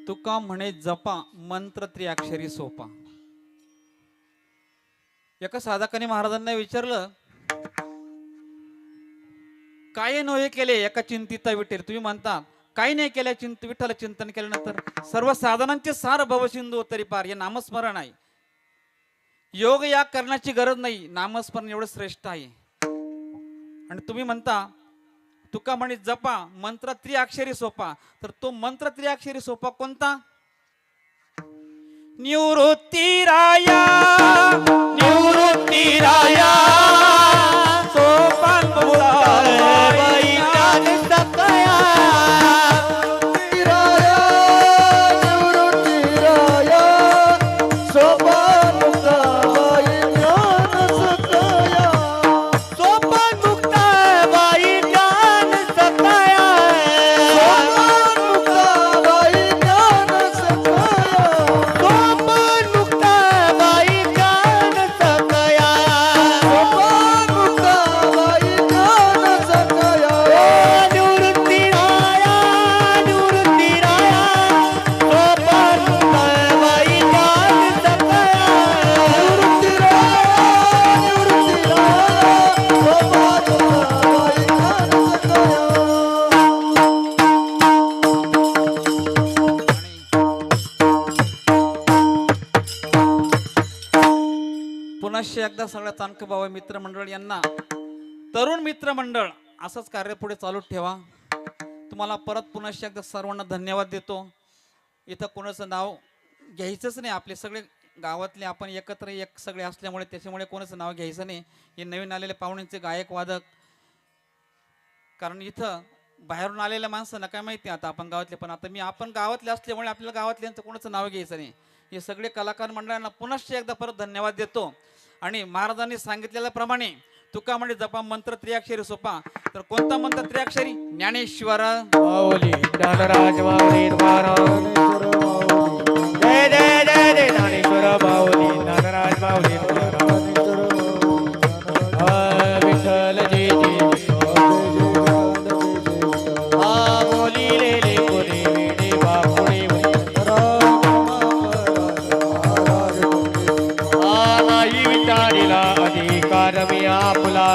तुका म्हणे जपा मंत्र त्रिअक्षरी सोपा. एका साधकाने महाराजांना विचारलं, काय नव्हे केले एका चिंतिता विठेल. तुम्ही म्हणता काही नाही केल्या विठ्ठल चिंतन केल्यानंतर सर्व साधनांचे सार भवसिंधू तरी पार. हे नामस्मरण आहे. योग या करण्याची गरज नाही. नामस्मरण एवढं श्रेष्ठ आहे. आणि तुम्ही म्हणता तुका म्हणे जपा मंत्र त्रिअक्षरी सोपा. तर तो मंत्र त्रिअक्षरी सोपा कोणता? निवृत्ती राया निवृत्ती राया सोपान मुक्ताबाई ज्ञान सकया. पुनश्च एकदा सगळ्या चाणक भाव मित्रमंडळ यांना तरुण मित्रमंडळ असंच कार्य पुढे चालू ठेवा. तुम्हाला परत पुनश्च एकदा सर्वांना धन्यवाद देतो. इथं कोणाचं नाव घ्यायचंच नाही. आपले सगळे गावातले आपण एकत्र एक सगळे असल्यामुळे त्याच्यामुळे कोणाचं नाव घ्यायचं नाही. हे नवीन आलेले पाहुण्यांचे गायक वादक, कारण इथं बाहेरून आलेल्या माणसांना काय माहिती आता आपण गावातले, पण आता मी आपण गावातले असल्यामुळे आपल्याला गावातल्यांचं कोणाचं नाव घ्यायचं नाही. हे सगळे कलाकार मंडळांना पुनश्च एकदा परत धन्यवाद देतो. आणि महाराजांनी सांगितलेल्याप्रमाणे तुका म्हणे जपा मंत्र त्रिअक्षरी सोपा. तर कोणता मंत्र त्रिअक्षरी? ज्ञानेश्वर माऊली ज्ञानराज माऊली जय जय जय जय ज्ञानेश्वर माऊली ज्ञानराज माऊली विठ्ठल जय जय माऊली ले ले कोणी वेडे बापुणे नाही विचारिला अधिकार मी आपला